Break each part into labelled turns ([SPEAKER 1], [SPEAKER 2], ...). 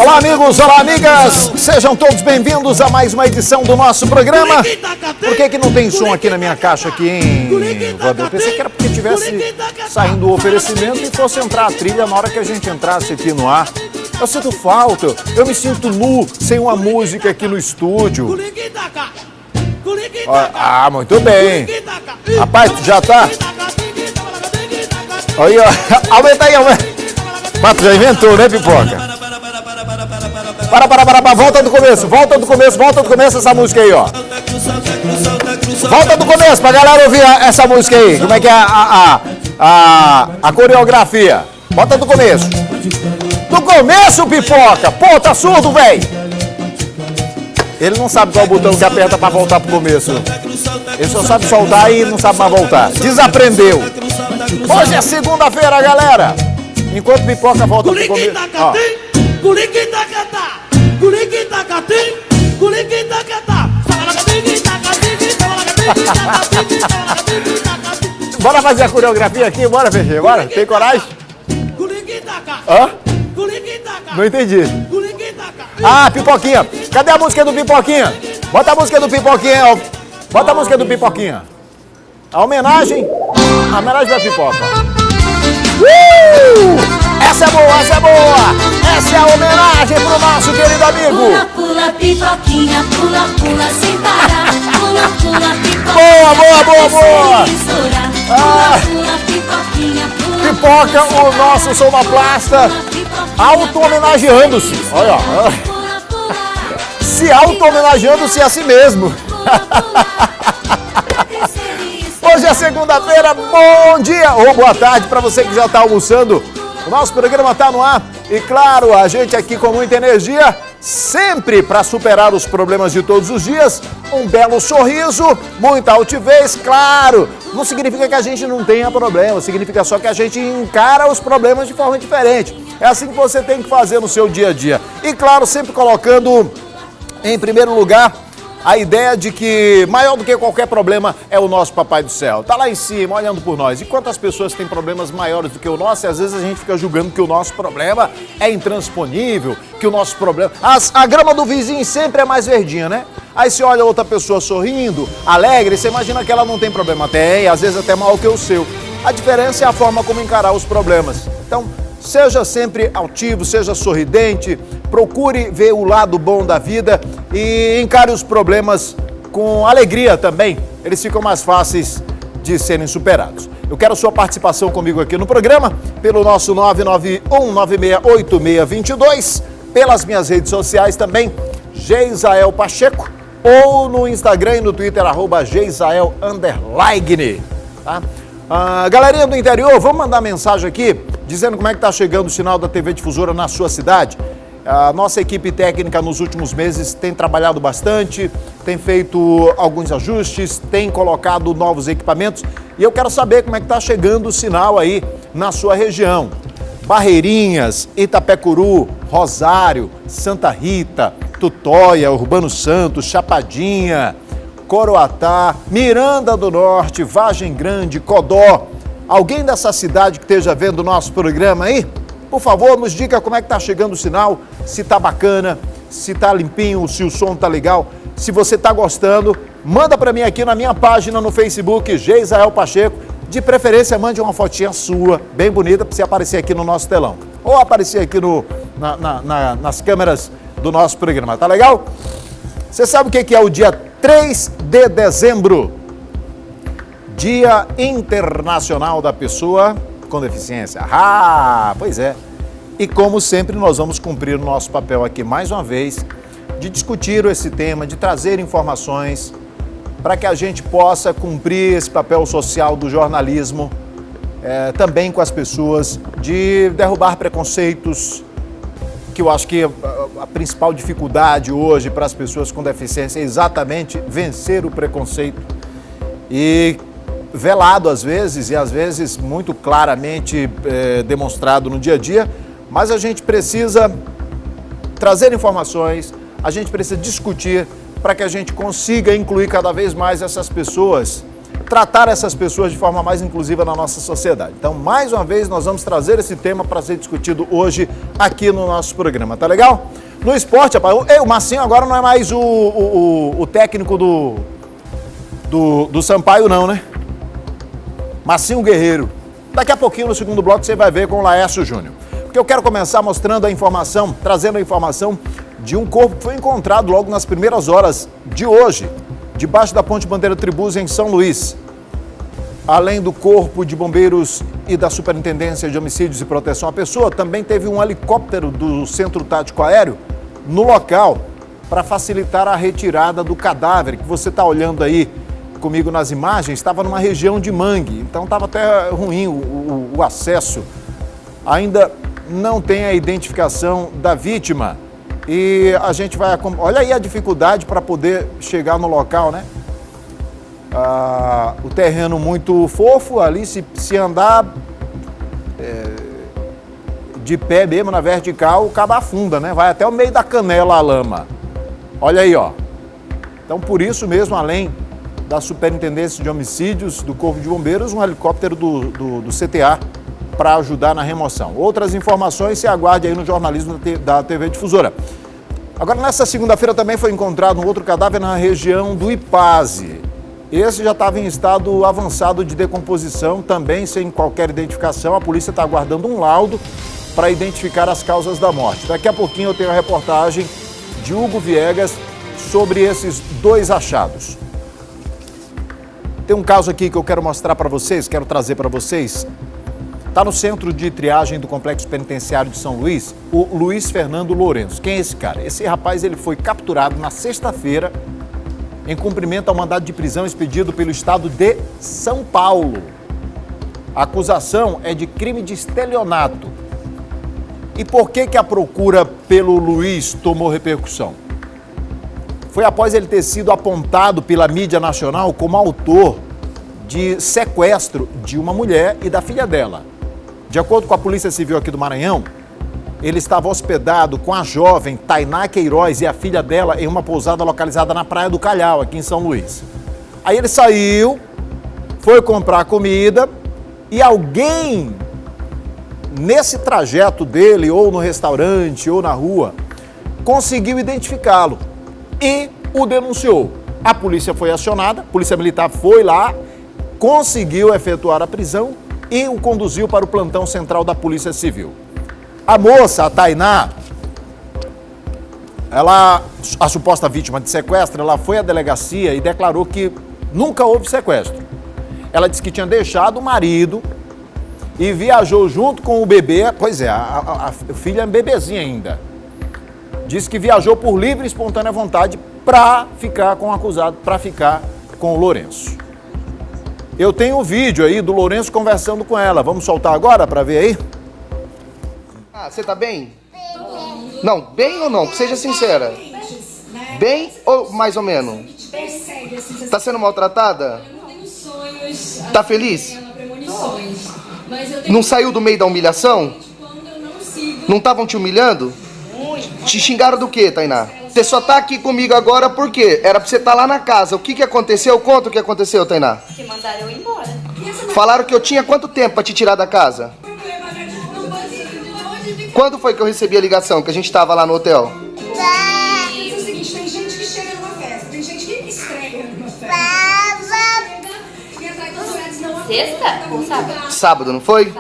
[SPEAKER 1] Olá, amigos, olá, amigas, sejam todos bem-vindos a mais uma edição do nosso programa. Por que não tem som aqui na minha caixa aqui, hein, Wander? Eu pensei que era porque tivesse saindo o oferecimento e fosse entrar a trilha na hora que a gente entrasse aqui no ar. Eu sinto falta, eu me sinto nu sem uma música aqui no estúdio. Ah, muito bem. Rapaz, tu já tá? Aí, ó, aumenta aí, aumenta. Mas tu já inventou, né, Pipoca? Para, volta do começo essa música aí, ó. Volta do começo pra galera ouvir essa música aí. Como é que é a coreografia? Volta do começo. Do começo, Pipoca! Pô, tá surdo, velho! Ele não sabe qual botão que aperta pra voltar pro começo. Ele só sabe soltar e não sabe mais voltar. Desaprendeu. Hoje é segunda-feira, galera. Enquanto Pipoca volta pro começo. Ó. Bora fazer a coreografia aqui, bora, Feijinho, bora? Tem coragem? Hã? Não entendi. Ah, Pipoquinha. Cadê a música do Pipoquinha? Bota a música do Pipoquinha, ó. Bota a música do Pipoquinha. A homenagem da Pipoca. Essa é boa, essa é boa! Essa é a homenagem pro nosso querido amigo!
[SPEAKER 2] Pula, pula, Pipoquinha, pula, pula, sem parar. Pula, pula, Pipoquinha.
[SPEAKER 1] Boa!
[SPEAKER 2] Pula, pula, Pipoquinha, pula.
[SPEAKER 1] Pipoca, o nosso sonoplasta, auto-homenageando-se. Olha, ó. Se auto-homenageando-se a si mesmo. Hoje é segunda-feira, bom dia ou boa tarde para você que já está almoçando. O nosso programa está no ar e, claro, a gente aqui com muita energia, sempre para superar os problemas de todos os dias, um belo sorriso, muita altivez, claro. Não significa que a gente não tenha problema, significa só que a gente encara os problemas de forma diferente. É assim que você tem que fazer no seu dia a dia. E, claro, sempre colocando em primeiro lugar a ideia de que maior do que qualquer problema é o nosso Papai do Céu. Tá lá em cima, olhando por nós. E quantas pessoas têm problemas maiores do que o nosso? E às vezes a gente fica julgando que o nosso problema é intransponível, que o nosso problema... A grama do vizinho sempre é mais verdinha, né? Aí você olha outra pessoa sorrindo, alegre, você imagina que ela não tem problema. Tem, às vezes até maior que o seu. A diferença é a forma como encarar os problemas. Então, seja sempre altivo, seja sorridente, procure ver o lado bom da vida e encare os problemas com alegria também. Eles ficam mais fáceis de serem superados. Eu quero sua participação comigo aqui no programa, pelo nosso 991968622, pelas minhas redes sociais também, Geisael Pacheco, ou no Instagram e no Twitter, @Geisael_, tá? Galerinha do interior, vamos mandar mensagem aqui, dizendo como é que está chegando o sinal da TV Difusora na sua cidade. A nossa equipe técnica nos últimos meses tem trabalhado bastante, tem feito alguns ajustes, tem colocado novos equipamentos e eu quero saber como é que está chegando o sinal aí na sua região. Barreirinhas, Itapecuru, Rosário, Santa Rita, Tutóia, Urbano Santos, Chapadinha, Coroatá, Miranda do Norte, Vargem Grande, Codó. Alguém dessa cidade que esteja vendo o nosso programa aí? Por favor, nos diga como é que está chegando o sinal, se está bacana, se está limpinho, se o som está legal. Se você está gostando, manda para mim aqui na minha página no Facebook, Geisael Pacheco. De preferência, mande uma fotinha sua, bem bonita, para você aparecer aqui no nosso telão. Ou aparecer aqui nas câmeras do nosso programa, tá legal? Você sabe o que é o dia 3 de dezembro? Dia Internacional da Pessoa com Deficiência. Ah, pois é. E como sempre, nós vamos cumprir o nosso papel aqui mais uma vez, de discutir esse tema, de trazer informações para que a gente possa cumprir esse papel social do jornalismo, também com as pessoas, de derrubar preconceitos, que eu acho que a principal dificuldade hoje para as pessoas com deficiência é exatamente vencer o preconceito e velado às vezes, e às vezes muito claramente demonstrado no dia a dia, mas a gente precisa trazer informações, a gente precisa discutir para que a gente consiga incluir cada vez mais essas pessoas tratar essas pessoas de forma mais inclusiva na nossa sociedade. Então, mais uma vez, nós vamos trazer esse tema para ser discutido hoje aqui no nosso programa, tá legal? No esporte, rapaz, o Marcinho agora não é mais o técnico do Sampaio, não, né? Marcinho Guerreiro. Daqui a pouquinho, no segundo bloco, você vai ver com o Laércio Júnior. Porque eu quero começar mostrando a informação, trazendo a informação de um corpo que foi encontrado logo nas primeiras horas de hoje, debaixo da Ponte Bandeira Tribus, em São Luís. Além do Corpo de Bombeiros e da Superintendência de Homicídios e Proteção à Pessoa, também teve um helicóptero do Centro Tático Aéreo no local para facilitar a retirada do cadáver, que você está olhando aí comigo nas imagens, estava numa região de mangue, então estava até ruim o acesso. Ainda não tem a identificação da vítima e a gente vai... Olha aí a dificuldade para poder chegar no local, né? O terreno muito fofo, ali se andar de pé mesmo na vertical, o cabo afunda, né? Vai até o meio da canela a lama. Olha aí, ó. Então, por isso mesmo, além da Superintendência de Homicídios do Corpo de Bombeiros, um helicóptero do CTA para ajudar na remoção. Outras informações se aguarde aí no jornalismo da TV Difusora. Agora, nessa segunda-feira também foi encontrado um outro cadáver na região do Ipaze. Esse já estava em estado avançado de decomposição, também sem qualquer identificação. A polícia está aguardando um laudo para identificar as causas da morte. Daqui a pouquinho eu tenho a reportagem de Hugo Viegas sobre esses dois achados. Tem um caso aqui que eu quero mostrar para vocês, quero trazer para vocês. Está no centro de triagem do Complexo Penitenciário de São Luís, o Luiz Fernando Lourenço. Quem é esse cara? Esse rapaz ele foi capturado na sexta-feira em cumprimento ao mandado de prisão expedido pelo estado de São Paulo. A acusação é de crime de estelionato. E por que a procura pelo Luiz tomou repercussão? Foi após ele ter sido apontado pela mídia nacional como autor de sequestro de uma mulher e da filha dela. De acordo com a Polícia Civil aqui do Maranhão, ele estava hospedado com a jovem Tainá Queiroz e a filha dela em uma pousada localizada na Praia do Calhau, aqui em São Luís. Aí ele saiu, foi comprar comida e alguém, nesse trajeto dele, ou no restaurante, ou na rua, conseguiu identificá-lo e o denunciou. A polícia foi acionada, a Polícia Militar foi lá, conseguiu efetuar a prisão e o conduziu para o plantão central da Polícia Civil. A moça, a Tainá, a suposta vítima de sequestro, ela foi à delegacia e declarou que nunca houve sequestro. Ela disse que tinha deixado o marido e viajou junto com o bebê, pois é, a filha é bebezinha ainda. Disse que viajou por livre e espontânea vontade para ficar com o acusado, para ficar com o Lourenço. Eu tenho um vídeo aí do Lourenço conversando com ela. Vamos soltar agora para ver aí?
[SPEAKER 3] Você tá bem? Não, bem ou não? Seja sincera. Bem ou mais ou menos? Tá sendo maltratada? Tá feliz? Não saiu do meio da humilhação? Não estavam te humilhando? Te xingaram do quê, Tainá? Você só tá aqui comigo agora por quê? Era pra você estar lá na casa. O que aconteceu? Conta o que aconteceu, Tainá.
[SPEAKER 4] Que mandaram eu ir embora.
[SPEAKER 3] Falaram que eu tinha quanto tempo pra te tirar da casa? Quando foi que eu recebi a ligação que a gente tava lá no hotel?
[SPEAKER 5] É o seguinte, tem gente que chega numa festa, tem gente que estreia numa festa. E atrai todos os horários não
[SPEAKER 4] Sexta ou sábado?
[SPEAKER 3] Sábado, não foi?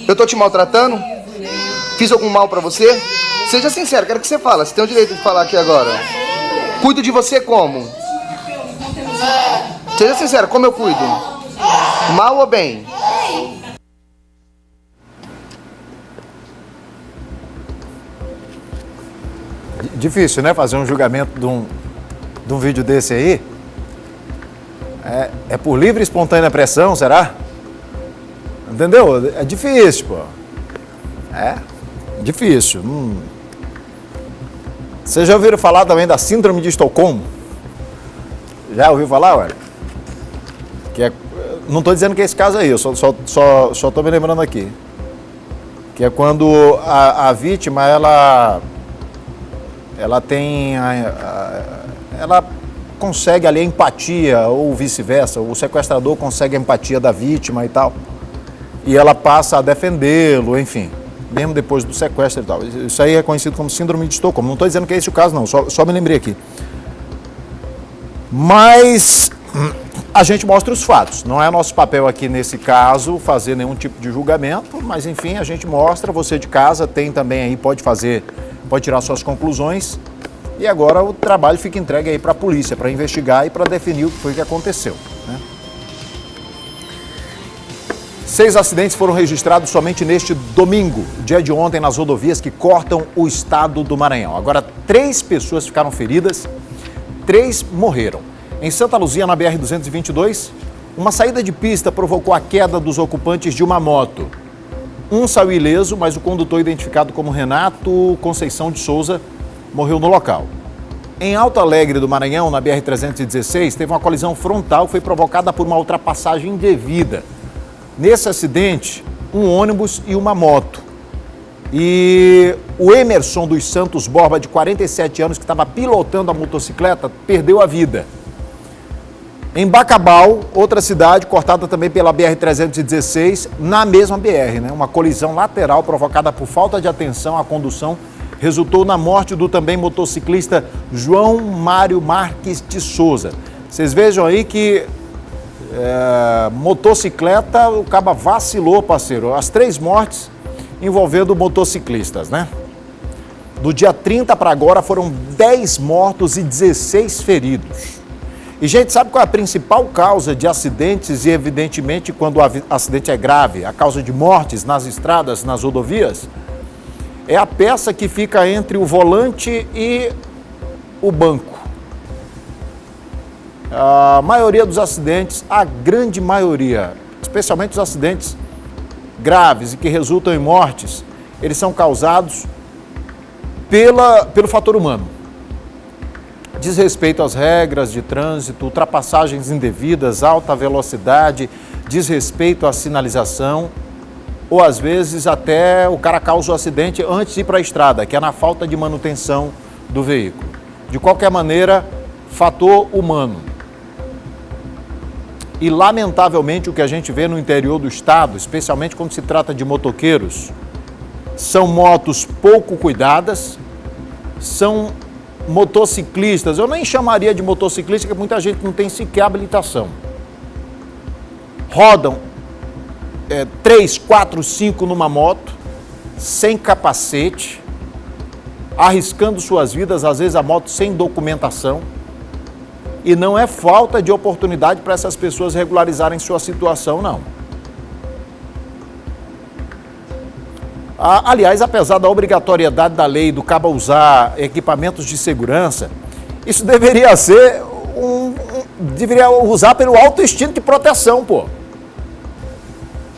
[SPEAKER 3] Eu tô te maltratando? Fiz algum mal pra você? Seja sincero, quero que você fale. Você tem o direito de falar aqui agora. Cuido de você como? Seja sincero, como eu cuido? Mal ou bem?
[SPEAKER 1] Difícil, né? Fazer um julgamento de um vídeo desse aí. É por livre e espontânea pressão, será? Entendeu? É difícil, pô. É difícil. Vocês já ouviram falar também da Síndrome de Estocolmo? Já ouviu falar, ué? Não estou dizendo que é esse caso aí, eu só estou me lembrando aqui. Que é quando a vítima, ela tem... Ela consegue ali a empatia, ou vice-versa, o sequestrador consegue a empatia da vítima e tal, e ela passa a defendê-lo, enfim, mesmo depois do sequestro e tal. Isso aí é conhecido como síndrome de Estocolmo. Não estou dizendo que é esse o caso, não, só me lembrei aqui. Mas a gente mostra os fatos. Não é nosso papel aqui, nesse caso, fazer nenhum tipo de julgamento, mas, enfim, a gente mostra. Você de casa tem também aí, pode tirar suas conclusões. E agora o trabalho fica entregue aí para a polícia, para investigar e para definir o que foi que aconteceu, né? 6 acidentes foram registrados somente neste domingo, dia de ontem, nas rodovias que cortam o estado do Maranhão. Agora, 3 pessoas ficaram feridas, 3 morreram. Em Santa Luzia, na BR-222, uma saída de pista provocou a queda dos ocupantes de uma moto. Um saiu ileso, mas o condutor, identificado como Renato Conceição de Souza, morreu no local. Em Alto Alegre do Maranhão, na BR-316, teve uma colisão frontal que foi provocada por uma ultrapassagem indevida. Nesse acidente, um ônibus e uma moto. E o Emerson dos Santos Borba, de 47 anos, que estava pilotando a motocicleta, perdeu a vida. Em Bacabal, outra cidade, cortada também pela BR-316, na mesma BR, né? Uma colisão lateral provocada por falta de atenção à condução resultou na morte do também motociclista João Mário Marques de Souza. Vocês vejam aí que motocicleta, o caba vacilou, parceiro. As 3 mortes envolvendo motociclistas, né? Do dia 30 para agora foram 10 mortos e 16 feridos. E, gente, sabe qual é a principal causa de acidentes e, evidentemente, quando o acidente é grave, a causa de mortes nas estradas, nas rodovias? É a peça que fica entre o volante e o banco. A maioria dos acidentes, a grande maioria, especialmente os acidentes graves e que resultam em mortes, eles são causados pelo fator humano. Desrespeito às regras de trânsito, ultrapassagens indevidas, alta velocidade, desrespeito à sinalização, ou às vezes até o cara causa o acidente antes de ir para a estrada, que é na falta de manutenção do veículo. De qualquer maneira, fator humano. E, lamentavelmente, o que a gente vê no interior do estado, especialmente quando se trata de motoqueiros, são motos pouco cuidadas, são motociclistas, eu nem chamaria de motociclista, porque muita gente não tem sequer habilitação. Rodam 3, 4, 5 numa moto, sem capacete, arriscando suas vidas, às vezes a moto sem documentação. E não é falta de oportunidade para essas pessoas regularizarem sua situação, não. Aliás, apesar da obrigatoriedade da lei do caba usar equipamentos de segurança, isso deveria ser deveria usar pelo alto instinto de proteção, pô.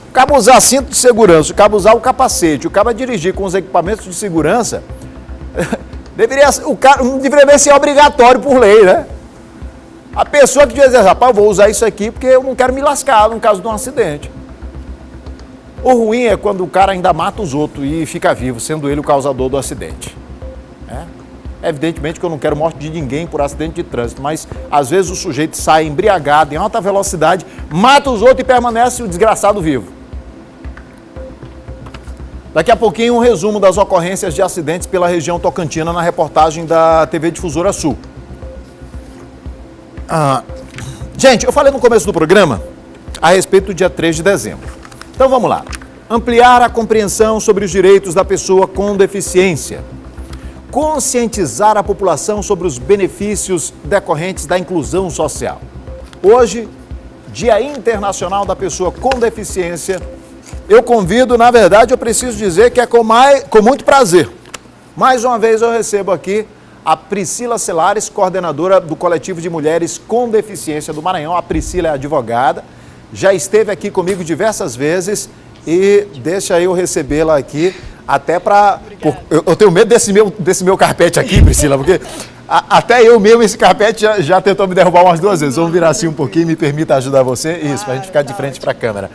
[SPEAKER 1] O caba usar cinto de segurança, o caba usar o capacete, o caba dirigir com os equipamentos de segurança, não deveria ser obrigatório por lei, né? A pessoa que devia dizer, rapaz, eu vou usar isso aqui porque eu não quero me lascar no caso de um acidente. O ruim é quando o cara ainda mata os outros e fica vivo, sendo ele o causador do acidente. Evidentemente que eu não quero morte de ninguém por acidente de trânsito, mas às vezes o sujeito sai embriagado, em alta velocidade, mata os outros e permanece o desgraçado vivo. Daqui a pouquinho um resumo das ocorrências de acidentes pela região tocantina na reportagem da TV Difusora Sul. Gente, eu falei no começo do programa a respeito do dia 3 de dezembro. Então vamos lá. Ampliar a compreensão sobre os direitos da pessoa com deficiência. Conscientizar a população sobre os benefícios decorrentes da inclusão social. Hoje, Dia Internacional da Pessoa com Deficiência, eu convido, na verdade, eu preciso dizer que é com muito prazer. Mais uma vez eu recebo aqui a Priscila Celares, coordenadora do Coletivo de Mulheres com Deficiência do Maranhão. A Priscila é advogada, já esteve aqui comigo diversas vezes e deixa eu recebê-la aqui até para... Eu tenho medo desse meu carpete aqui, Priscila, porque até eu mesmo, esse carpete já tentou me derrubar umas 2 vezes. Vamos virar assim um pouquinho, me permita ajudar você. Isso, para a gente ficar de frente para a câmera.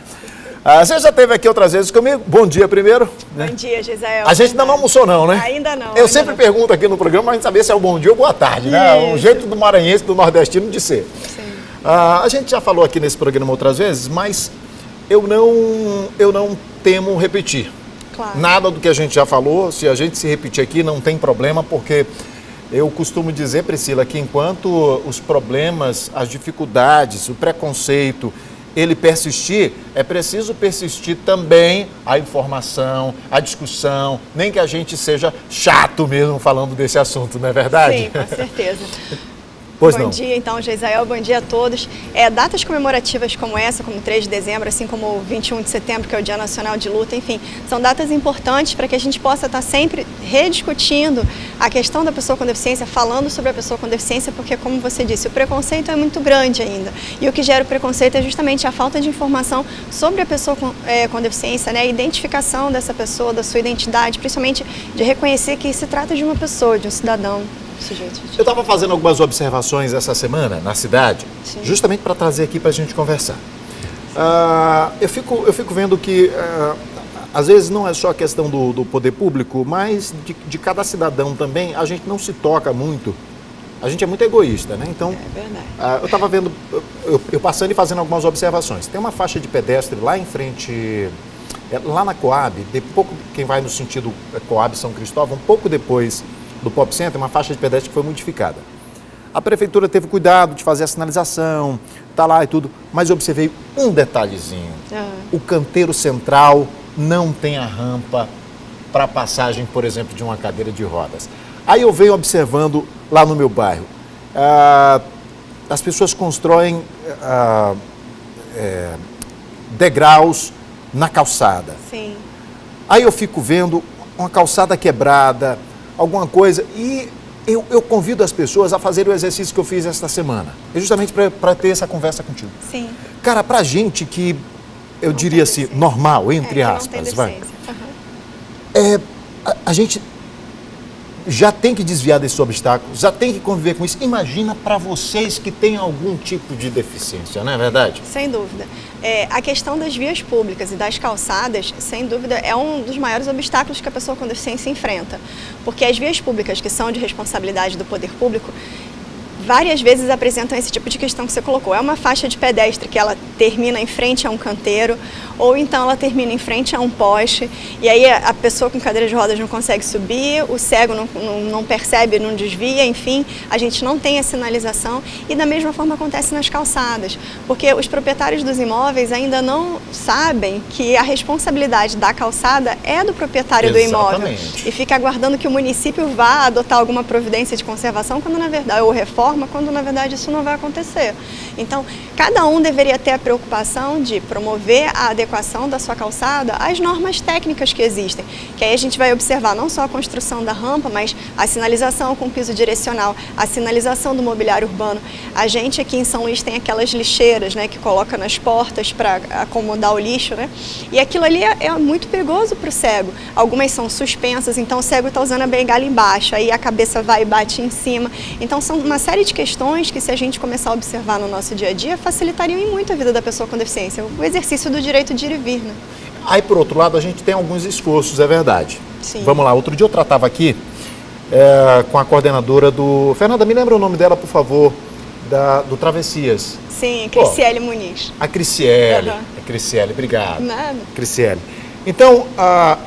[SPEAKER 1] Você já esteve aqui outras vezes comigo? Bom dia primeiro. Né?
[SPEAKER 4] Bom dia, Gisele.
[SPEAKER 1] A gente ainda não almoçou não, né?
[SPEAKER 4] Ainda não.
[SPEAKER 1] Eu sempre pergunto aqui no programa pra gente saber se é o bom dia ou boa tarde, né? Um jeito do maranhense, do nordestino de ser.
[SPEAKER 4] Sim.
[SPEAKER 1] A gente já falou aqui nesse programa outras vezes, mas eu não temo repetir.
[SPEAKER 4] Claro.
[SPEAKER 1] Nada do que a gente já falou, se a gente se repetir aqui não tem problema, porque eu costumo dizer, Priscila, que enquanto os problemas, as dificuldades, o preconceito, ele persistir, é preciso persistir também a informação, a discussão, nem que a gente seja chato mesmo falando desse assunto, não é verdade?
[SPEAKER 4] Sim, com certeza.
[SPEAKER 1] Pois
[SPEAKER 4] bom
[SPEAKER 1] não.
[SPEAKER 4] dia, então, Gisele, bom dia a todos. Datas comemorativas como essa, como 3 de dezembro, assim como o 21 de setembro, que é o Dia Nacional de Luta, enfim, são datas importantes para que a gente possa estar sempre rediscutindo a questão da pessoa com deficiência, falando sobre a pessoa com deficiência, porque, como você disse, o preconceito é muito grande ainda. E o que gera o preconceito é justamente a falta de informação sobre a pessoa com deficiência, né? A identificação dessa pessoa, da sua identidade, principalmente de reconhecer que se trata de uma pessoa, de um cidadão.
[SPEAKER 1] Eu estava fazendo algumas observações essa semana na cidade,
[SPEAKER 4] Sim.
[SPEAKER 1] justamente para trazer aqui para a gente conversar. Eu fico vendo que, às vezes, não é só a questão do poder público, mas de cada cidadão também, a gente não se toca muito. A gente é muito egoísta, né? Então,
[SPEAKER 4] É verdade.
[SPEAKER 1] eu estava vendo, eu passando e fazendo algumas observações. Tem uma faixa de pedestre lá em frente, lá na Coab, quem vai no sentido Coab São Cristóvão, um pouco depois do Pop Center, uma faixa de pedestre que foi modificada. A prefeitura teve cuidado de fazer a sinalização, tá lá e tudo, mas eu observei um detalhezinho. O canteiro central não tem a rampa para passagem, por exemplo, de uma cadeira de rodas. Aí eu venho observando lá no meu bairro, as pessoas constroem degraus na calçada.
[SPEAKER 4] Sim.
[SPEAKER 1] Aí eu fico vendo uma calçada quebrada, alguma coisa, e eu convido as pessoas a fazerem o exercício que eu fiz esta semana. É justamente para ter essa conversa contigo.
[SPEAKER 4] Sim.
[SPEAKER 1] Cara, pra gente que, eu diria assim, normal, entre
[SPEAKER 4] que não tem
[SPEAKER 1] aspas, vai.
[SPEAKER 4] deficiência. Uhum.
[SPEAKER 1] A gente já tem que desviar desses obstáculos, já tem que conviver com isso. Imagina para vocês que têm algum tipo de deficiência, não é verdade?
[SPEAKER 4] Sem dúvida. A questão das vias públicas e das calçadas, sem dúvida, é um dos maiores obstáculos que a pessoa com deficiência enfrenta. Porque as vias públicas, que são de responsabilidade do poder público, várias vezes apresentam esse tipo de questão que você colocou. É uma faixa de pedestre que ela termina em frente a um canteiro, ou então ela termina em frente a um poste, e aí a pessoa com cadeira de rodas não consegue subir, o cego não percebe, não desvia, enfim, a gente não tem a sinalização, e da mesma forma acontece nas calçadas, porque os proprietários dos imóveis ainda não sabem que a responsabilidade da calçada é do proprietário do imóvel, e fica aguardando que o município vá adotar alguma providência de conservação, quando na verdade, ou reforma, quando na verdade isso não vai acontecer. Então, cada um deveria ter a preocupação de promover a adequação da sua calçada às normas técnicas que existem, que aí a gente vai observar não só a construção da rampa, mas a sinalização com piso direcional, a sinalização do mobiliário urbano. A gente aqui em São Luís tem aquelas lixeiras, né, que coloca nas portas para acomodar o lixo, né? E aquilo ali é muito perigoso para o cego. Algumas são suspensas, então o cego está usando a bengala embaixo, aí a cabeça vai e bate em cima. Então são uma série de questões que, se a gente começar a observar no nosso dia a dia, facilitariam em muito a vida da pessoa com deficiência, o exercício do direito de ir e vir, né?
[SPEAKER 1] Aí, por outro lado, a gente tem alguns esforços, é verdade.
[SPEAKER 4] Sim.
[SPEAKER 1] Vamos lá, outro dia eu tratava aqui com a coordenadora do... Fernanda, me lembra o nome dela, por favor, do Travessias.
[SPEAKER 4] Sim, Criciele Muniz.
[SPEAKER 1] A Criciele.
[SPEAKER 4] Uhum.
[SPEAKER 1] A Criciele, obrigado.
[SPEAKER 4] Nada.
[SPEAKER 1] Criciele. Então,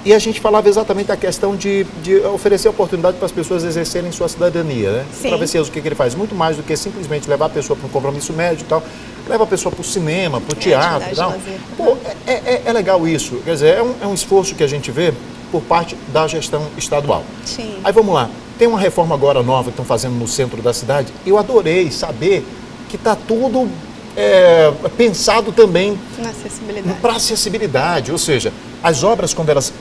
[SPEAKER 1] e a gente falava exatamente da questão de oferecer oportunidade para as pessoas exercerem sua cidadania, né?
[SPEAKER 4] Sim.
[SPEAKER 1] O Travessias, o que ele faz? Muito mais do que simplesmente levar a pessoa para um compromisso médio e tal. Leva a pessoa para o cinema, para o teatro e tal. Pô, é legal isso. Quer dizer, é um esforço que a gente vê por parte da gestão estadual.
[SPEAKER 4] Sim.
[SPEAKER 1] Aí vamos lá. Tem uma reforma agora nova que estão fazendo no centro da cidade. Eu adorei saber que está tudo pensado também
[SPEAKER 4] Na acessibilidade.
[SPEAKER 1] para acessibilidade. Ou seja, as obras, quando elas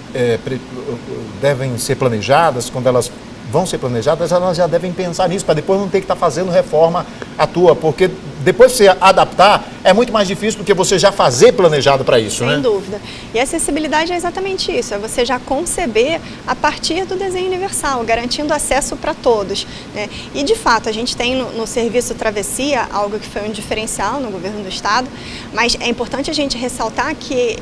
[SPEAKER 1] devem ser planejadas, quando elas vão ser planejadas, elas já devem pensar nisso, para depois não ter que estar fazendo reforma à toa, porque depois de você adaptar, é muito mais difícil do que você já fazer planejado para isso, né?
[SPEAKER 4] Sem dúvida. E a acessibilidade é exatamente isso, é você já conceber a partir do desenho universal, garantindo acesso para todos, né? E de fato, a gente tem no serviço Travessia algo que foi um diferencial no governo do estado, mas é importante a gente ressaltar que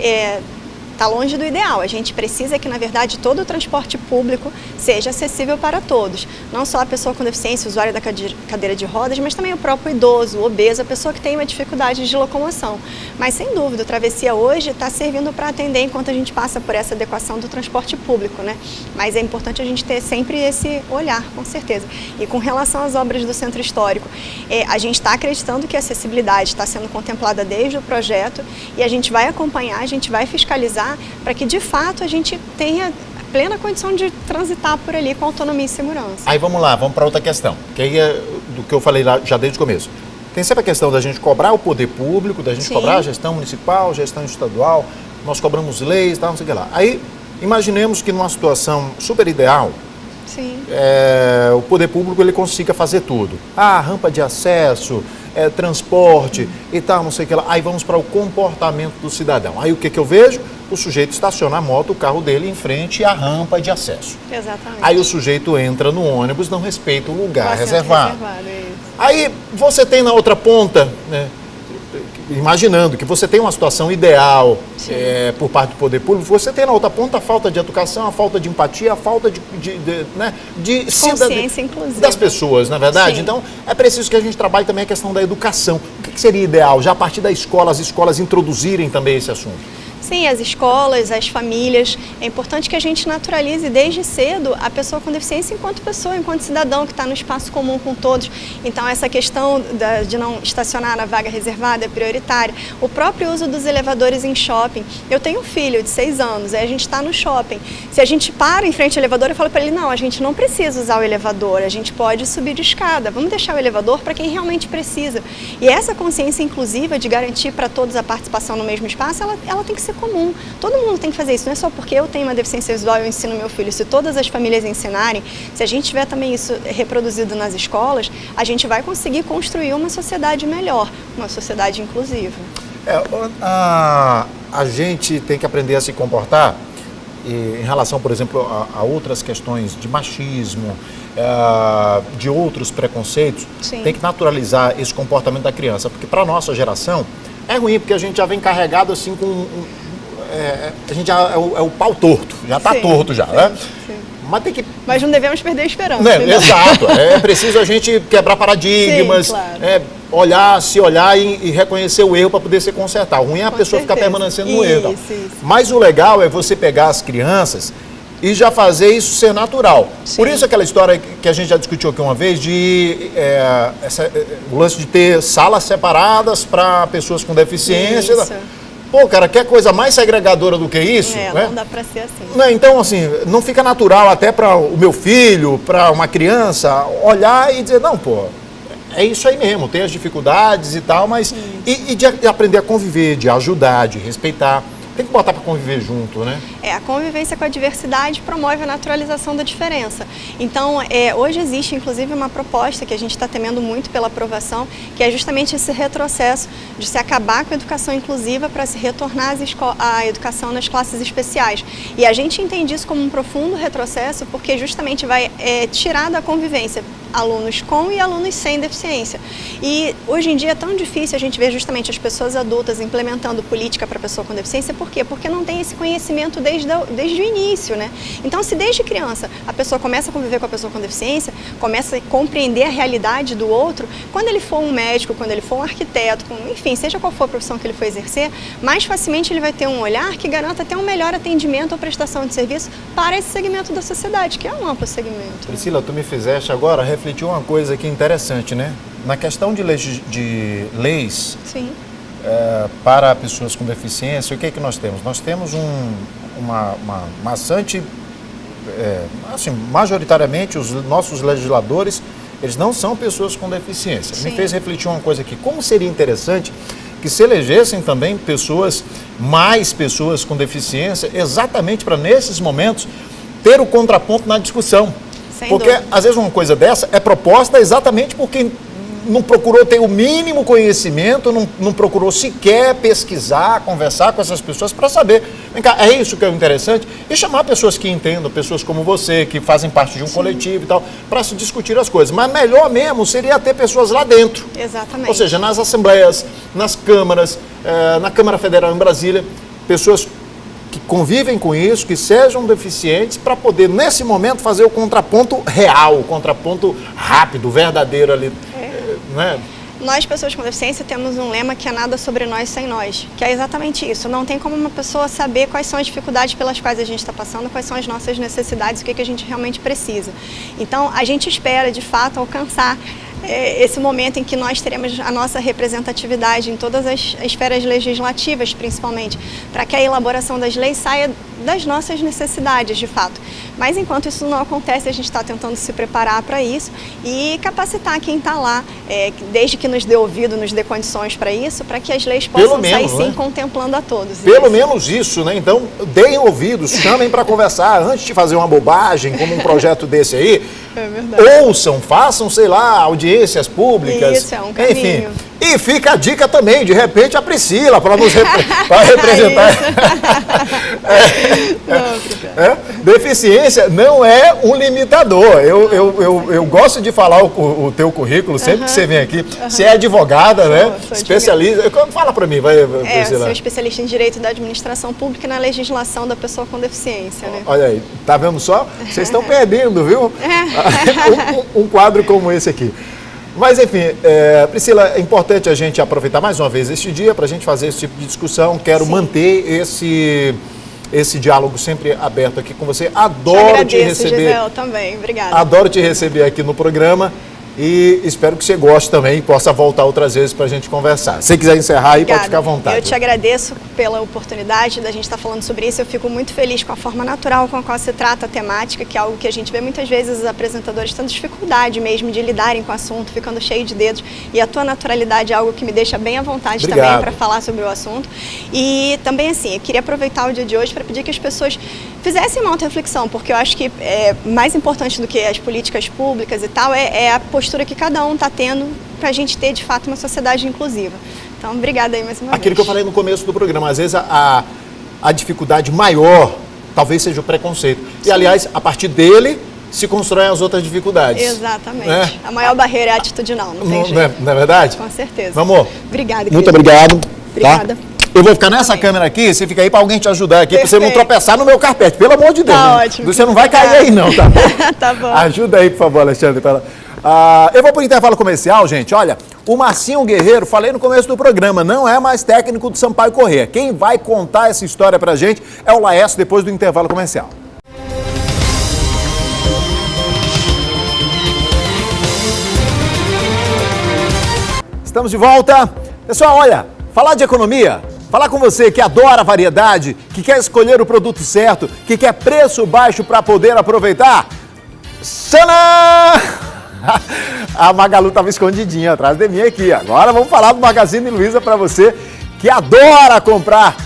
[SPEAKER 4] está longe do ideal. A gente precisa que, na verdade, todo o transporte público seja acessível para todos. Não só a pessoa com deficiência, o usuário da cadeira de rodas, mas também o próprio idoso, o obeso, a pessoa que tem uma dificuldade de locomoção. Mas, sem dúvida, o Travessia hoje está servindo para atender enquanto a gente passa por essa adequação do transporte público, né? Mas é importante a gente ter sempre esse olhar, com certeza. E com relação às obras do Centro Histórico, a gente está acreditando que a acessibilidade está sendo contemplada desde o projeto e a gente vai acompanhar, a gente vai fiscalizar para que, de fato, a gente tenha plena condição de transitar por ali com autonomia e segurança.
[SPEAKER 1] Aí vamos lá, vamos para outra questão, que aí é do que eu falei lá já desde o começo. Tem sempre a questão da gente cobrar o poder público, da gente
[SPEAKER 4] Sim.
[SPEAKER 1] cobrar a gestão municipal, gestão estadual, nós cobramos leis, tal, não sei o que lá. Aí, imaginemos que numa situação super ideal,
[SPEAKER 4] Sim.
[SPEAKER 1] o poder público ele consiga fazer tudo. Rampa de acesso, transporte e tal, não sei o que lá. Aí vamos para o comportamento do cidadão. Aí o que eu vejo? O sujeito estaciona a moto, o carro dele em frente à rampa de acesso.
[SPEAKER 4] Exatamente.
[SPEAKER 1] Aí o sujeito entra no ônibus, não respeita o lugar reservado.
[SPEAKER 4] Isso.
[SPEAKER 1] Aí você tem na outra ponta, né, imaginando que você tem uma situação ideal por parte do poder público, você tem na outra ponta a falta de educação, a falta de empatia, a falta de
[SPEAKER 4] consciência inclusiva
[SPEAKER 1] das pessoas, na verdade.
[SPEAKER 4] Sim.
[SPEAKER 1] Então, é preciso que a gente trabalhe também a questão da educação. O que seria ideal, já a partir da escola, as escolas introduzirem também esse assunto?
[SPEAKER 4] Sim, as escolas, as famílias. É importante que a gente naturalize desde cedo a pessoa com deficiência enquanto pessoa, enquanto cidadão que está no espaço comum com todos. Então, essa questão de não estacionar na vaga reservada é prioritária. O próprio uso dos elevadores em shopping. Eu tenho um filho de 6 anos, aí a gente está no shopping. Se a gente para em frente ao elevador, eu falo para ele, não, a gente não precisa usar o elevador, a gente pode subir de escada. Vamos deixar o elevador para quem realmente precisa. E essa consciência inclusiva de garantir para todos a participação no mesmo espaço, ela tem que ser comum. Todo mundo tem que fazer isso, não é só porque eu tenho uma deficiência visual e eu ensino meu filho. Se todas as famílias ensinarem, se a gente tiver também isso reproduzido nas escolas, a gente vai conseguir construir uma sociedade melhor, uma sociedade inclusiva.
[SPEAKER 1] A gente tem que aprender a se comportar em relação, por exemplo, a outras questões de machismo, de outros preconceitos.
[SPEAKER 4] Sim.
[SPEAKER 1] Tem que naturalizar esse comportamento da criança, porque para a nossa geração é ruim, porque a gente já vem carregado assim com... a gente já é o pau torto, já está torto já, né?
[SPEAKER 4] Sim.
[SPEAKER 1] Mas
[SPEAKER 4] não devemos perder a esperança.
[SPEAKER 1] Né? Exato, é preciso a gente quebrar paradigmas,
[SPEAKER 4] Sim, claro.
[SPEAKER 1] se olhar e reconhecer o erro para poder se consertar. O ruim é a pessoa ficar permanecendo no erro.
[SPEAKER 4] Isso.
[SPEAKER 1] Mas o legal é você pegar as crianças e já fazer isso ser natural.
[SPEAKER 4] Sim.
[SPEAKER 1] Por isso aquela história que a gente já discutiu aqui uma vez, o lance de ter salas separadas para pessoas com deficiência.
[SPEAKER 4] Isso.
[SPEAKER 1] Pô, cara, quer coisa mais segregadora do que isso? Né?
[SPEAKER 4] Não dá para ser assim.
[SPEAKER 1] Né? Então, assim, não fica natural até para o meu filho, para uma criança, olhar e dizer, não, pô, é isso aí mesmo, tem as dificuldades e tal, mas... E de aprender a conviver, de ajudar, de respeitar. Tem que botar para conviver junto, né?
[SPEAKER 4] A convivência com a diversidade promove a naturalização da diferença. Então, hoje existe, inclusive, uma proposta que a gente está temendo muito pela aprovação, que é justamente esse retrocesso de se acabar com a educação inclusiva para se retornar à educação nas classes especiais. E a gente entende isso como um profundo retrocesso, porque justamente vai tirar da convivência alunos com e alunos sem deficiência. E hoje em dia é tão difícil a gente ver justamente as pessoas adultas implementando política para a pessoa com deficiência. Por quê? Porque não tem esse conhecimento desde o início, né? Então, se desde criança a pessoa começa a conviver com a pessoa com deficiência, começa a compreender a realidade do outro, quando ele for um médico, quando ele for um arquiteto, enfim, seja qual for a profissão que ele for exercer, mais facilmente ele vai ter um olhar que garanta até um melhor atendimento ou prestação de serviço para esse segmento da sociedade, que é um amplo segmento.
[SPEAKER 1] Priscila, tu me fizeste agora refletir uma coisa aqui interessante, né? Na questão de leis
[SPEAKER 4] Sim.
[SPEAKER 1] Para pessoas com deficiência, o que é que nós temos? Nós temos uma maçante, assim, majoritariamente os nossos legisladores, eles não são pessoas com deficiência.
[SPEAKER 4] Sim.
[SPEAKER 1] Me fez refletir uma coisa aqui, como seria interessante que se elegessem também mais pessoas com deficiência, exatamente para nesses momentos ter o contraponto na discussão.
[SPEAKER 4] Sem
[SPEAKER 1] Porque
[SPEAKER 4] dúvida.
[SPEAKER 1] às vezes uma coisa dessa é proposta exatamente por quem não procurou ter o mínimo conhecimento, não procurou sequer pesquisar, conversar com essas pessoas para saber. Vem cá, é isso que é o interessante? E chamar pessoas que entendam, pessoas como você, que fazem parte de um coletivo e tal, para se discutir as coisas. Mas melhor mesmo seria ter pessoas lá dentro.
[SPEAKER 4] Exatamente.
[SPEAKER 1] Ou seja, nas assembleias, nas câmaras, na Câmara Federal em Brasília, pessoas que convivem com isso, que sejam deficientes, para poder, nesse momento, fazer o contraponto real, o contraponto rápido, verdadeiro ali. Né?
[SPEAKER 4] Nós, pessoas com deficiência, temos um lema que é nada sobre nós sem nós, que é exatamente isso. Não tem como uma pessoa saber quais são as dificuldades pelas quais a gente está passando, quais são as nossas necessidades, o que a gente realmente precisa. Então, a gente espera, de fato, alcançar esse momento em que nós teremos a nossa representatividade em todas as esferas legislativas, principalmente, para que a elaboração das leis saia das nossas necessidades, de fato. Mas enquanto isso não acontece, a gente está tentando se preparar para isso e capacitar quem está lá, desde que nos dê ouvido, nos dê condições para isso, para que as leis possam sair sim contemplando a todos.
[SPEAKER 1] Pelo menos isso, né? Então, deem ouvidos, chamem para conversar antes de fazer uma bobagem, como um projeto desse aí.
[SPEAKER 4] É verdade.
[SPEAKER 1] Ouçam, façam, sei lá, audiências públicas.
[SPEAKER 4] Isso, é um caminho.
[SPEAKER 1] Enfim. E fica a dica também, de repente, a Priscila, para nos representar. Deficiência não é um limitador. Eu gosto de falar o teu currículo, sempre que você vem aqui. Você é advogada, né? Especialista. Fala para mim, Priscila.
[SPEAKER 4] Sou especialista em Direito da Administração Pública e na legislação da pessoa com deficiência, né?
[SPEAKER 1] Olha aí, tá vendo só? Vocês estão perdendo, viu? Um quadro como esse aqui. Mas, enfim, Priscila, é importante a gente aproveitar mais uma vez este dia para a gente fazer esse tipo de discussão. Quero manter esse diálogo sempre aberto aqui com você. Adoro te receber.
[SPEAKER 4] Gisele, também. Obrigada.
[SPEAKER 1] Adoro te receber aqui no programa. E espero que você goste também e possa voltar outras vezes para a gente conversar. Se você quiser encerrar aí, pode ficar à vontade.
[SPEAKER 4] Eu te agradeço pela oportunidade da gente estar falando sobre isso. Eu fico muito feliz com a forma natural com a qual se trata a temática, que é algo que a gente vê muitas vezes os apresentadores tendo dificuldade mesmo de lidarem com o assunto, ficando cheio de dedos. E a tua naturalidade é algo que me deixa bem à vontade também para falar sobre o assunto. E também, assim, eu queria aproveitar o dia de hoje para pedir que as pessoas fizessem uma auto-reflexão, porque eu acho que mais importante do que as políticas públicas e tal é a postura que cada um está tendo para a gente ter, de fato, uma sociedade inclusiva. Então, obrigada aí mais uma vez.
[SPEAKER 1] Aquilo que eu falei no começo do programa, às vezes a dificuldade maior talvez seja o preconceito. Sim. E, aliás, a partir dele se constroem as outras dificuldades.
[SPEAKER 4] Exatamente. Né? A maior barreira é atitudinal, não tem jeito.
[SPEAKER 1] Não é verdade?
[SPEAKER 4] Com certeza.
[SPEAKER 1] Vamos.
[SPEAKER 4] Obrigada.
[SPEAKER 1] Muito obrigado.
[SPEAKER 4] Obrigada.
[SPEAKER 1] Tá? Eu vou ficar nessa câmera aqui, você fica aí para alguém te ajudar aqui, para você não tropeçar no meu carpete, pelo amor de Deus.
[SPEAKER 4] Tá
[SPEAKER 1] né?
[SPEAKER 4] ótimo.
[SPEAKER 1] Você não vai cair aí não, tá?
[SPEAKER 4] Tá bom.
[SPEAKER 1] Ajuda aí, por favor, Alexandre. Eu vou para o intervalo comercial, gente. Olha, o Marcinho Guerreiro, falei no começo do programa, não é mais técnico do Sampaio Corrêa. Quem vai contar essa história pra gente é o Laércio, depois do intervalo comercial. Estamos de volta. Pessoal, olha, falar de economia, falar com você que adora variedade, que quer escolher o produto certo, que quer preço baixo para poder aproveitar. Tcharam! A Magalu estava escondidinha atrás de mim aqui. Agora vamos falar do Magazine Luiza para você que adora comprar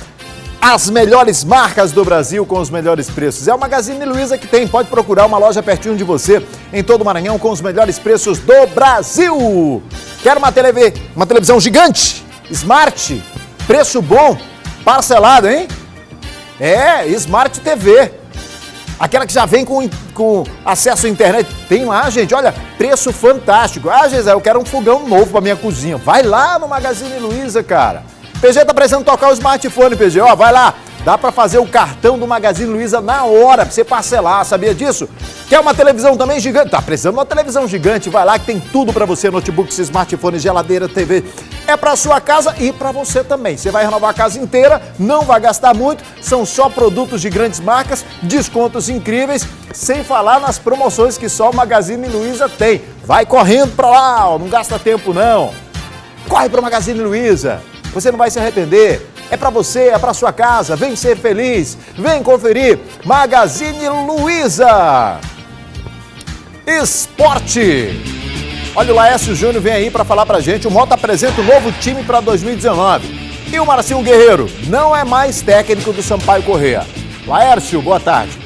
[SPEAKER 1] as melhores marcas do Brasil com os melhores preços. É o Magazine Luiza que tem. Pode procurar uma loja pertinho de você em todo o Maranhão com os melhores preços do Brasil. Quer uma televisão gigante, smart, preço bom, parcelado, hein? Smart TV. Aquela que já vem com acesso à internet. Tem lá, gente, olha, preço fantástico. Gisele, eu quero um fogão novo para minha cozinha. Vai lá no Magazine Luiza, cara. PG tá precisando tocar o smartphone, PG. Ó, vai lá. Dá para fazer o cartão do Magazine Luiza na hora, para você parcelar, sabia disso? Quer uma televisão também gigante? Tá precisando de uma televisão gigante? Vai lá que tem tudo para você, notebooks, smartphones, geladeira, TV. É para sua casa e para você também. Você vai renovar a casa inteira, não vai gastar muito, são só produtos de grandes marcas, descontos incríveis, sem falar nas promoções que só o Magazine Luiza tem. Vai correndo para lá, ó, não gasta tempo não. Corre para o Magazine Luiza, você não vai se arrepender. É para você, é para sua casa, vem ser feliz, vem conferir Magazine Luiza. Esporte. Olha, o Laércio Júnior vem aí para falar pra gente. O Mota apresenta o novo time para 2019. E o Marcinho Guerreiro não é mais técnico do Sampaio Corrêa. Laércio, boa tarde.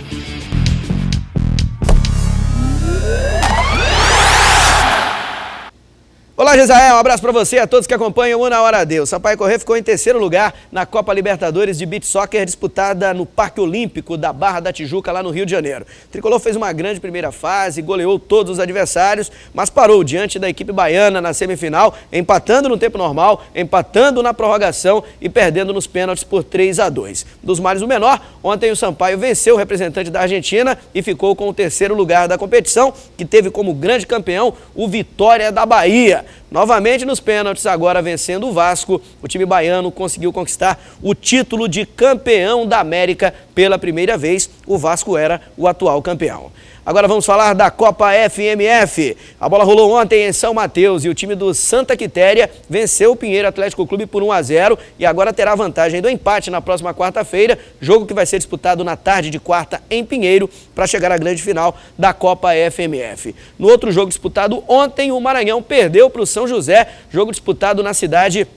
[SPEAKER 3] Olá,
[SPEAKER 6] Olá, Gisael, um abraço para você e a todos que acompanham o Na Hora D. O Sampaio Corrêa ficou em terceiro lugar na Copa Libertadores de Beach Soccer, disputada no Parque Olímpico da Barra da Tijuca, lá no Rio de Janeiro. O Tricolor fez uma grande primeira fase, goleou todos os adversários, mas parou diante da equipe baiana na semifinal, empatando no tempo normal, empatando na prorrogação e perdendo nos pênaltis por 3-2. Dos males o menor, ontem o Sampaio venceu o representante da Argentina e ficou com o terceiro lugar da competição, que teve como grande campeão o Vitória da Bahia. Novamente nos pênaltis, agora vencendo o Vasco, o time baiano conseguiu conquistar o título de campeão da América pela primeira vez. O Vasco era o atual campeão. Agora vamos falar da Copa FMF. A bola rolou ontem em São Mateus e o time do Santa Quitéria venceu o Pinheiro Atlético Clube por 1-0 e agora terá vantagem do empate na próxima quarta-feira, jogo que vai ser disputado na tarde de quarta em Pinheiro para chegar à grande final da Copa FMF. No outro jogo disputado ontem, o Maranhão perdeu para o São José, jogo disputado na cidade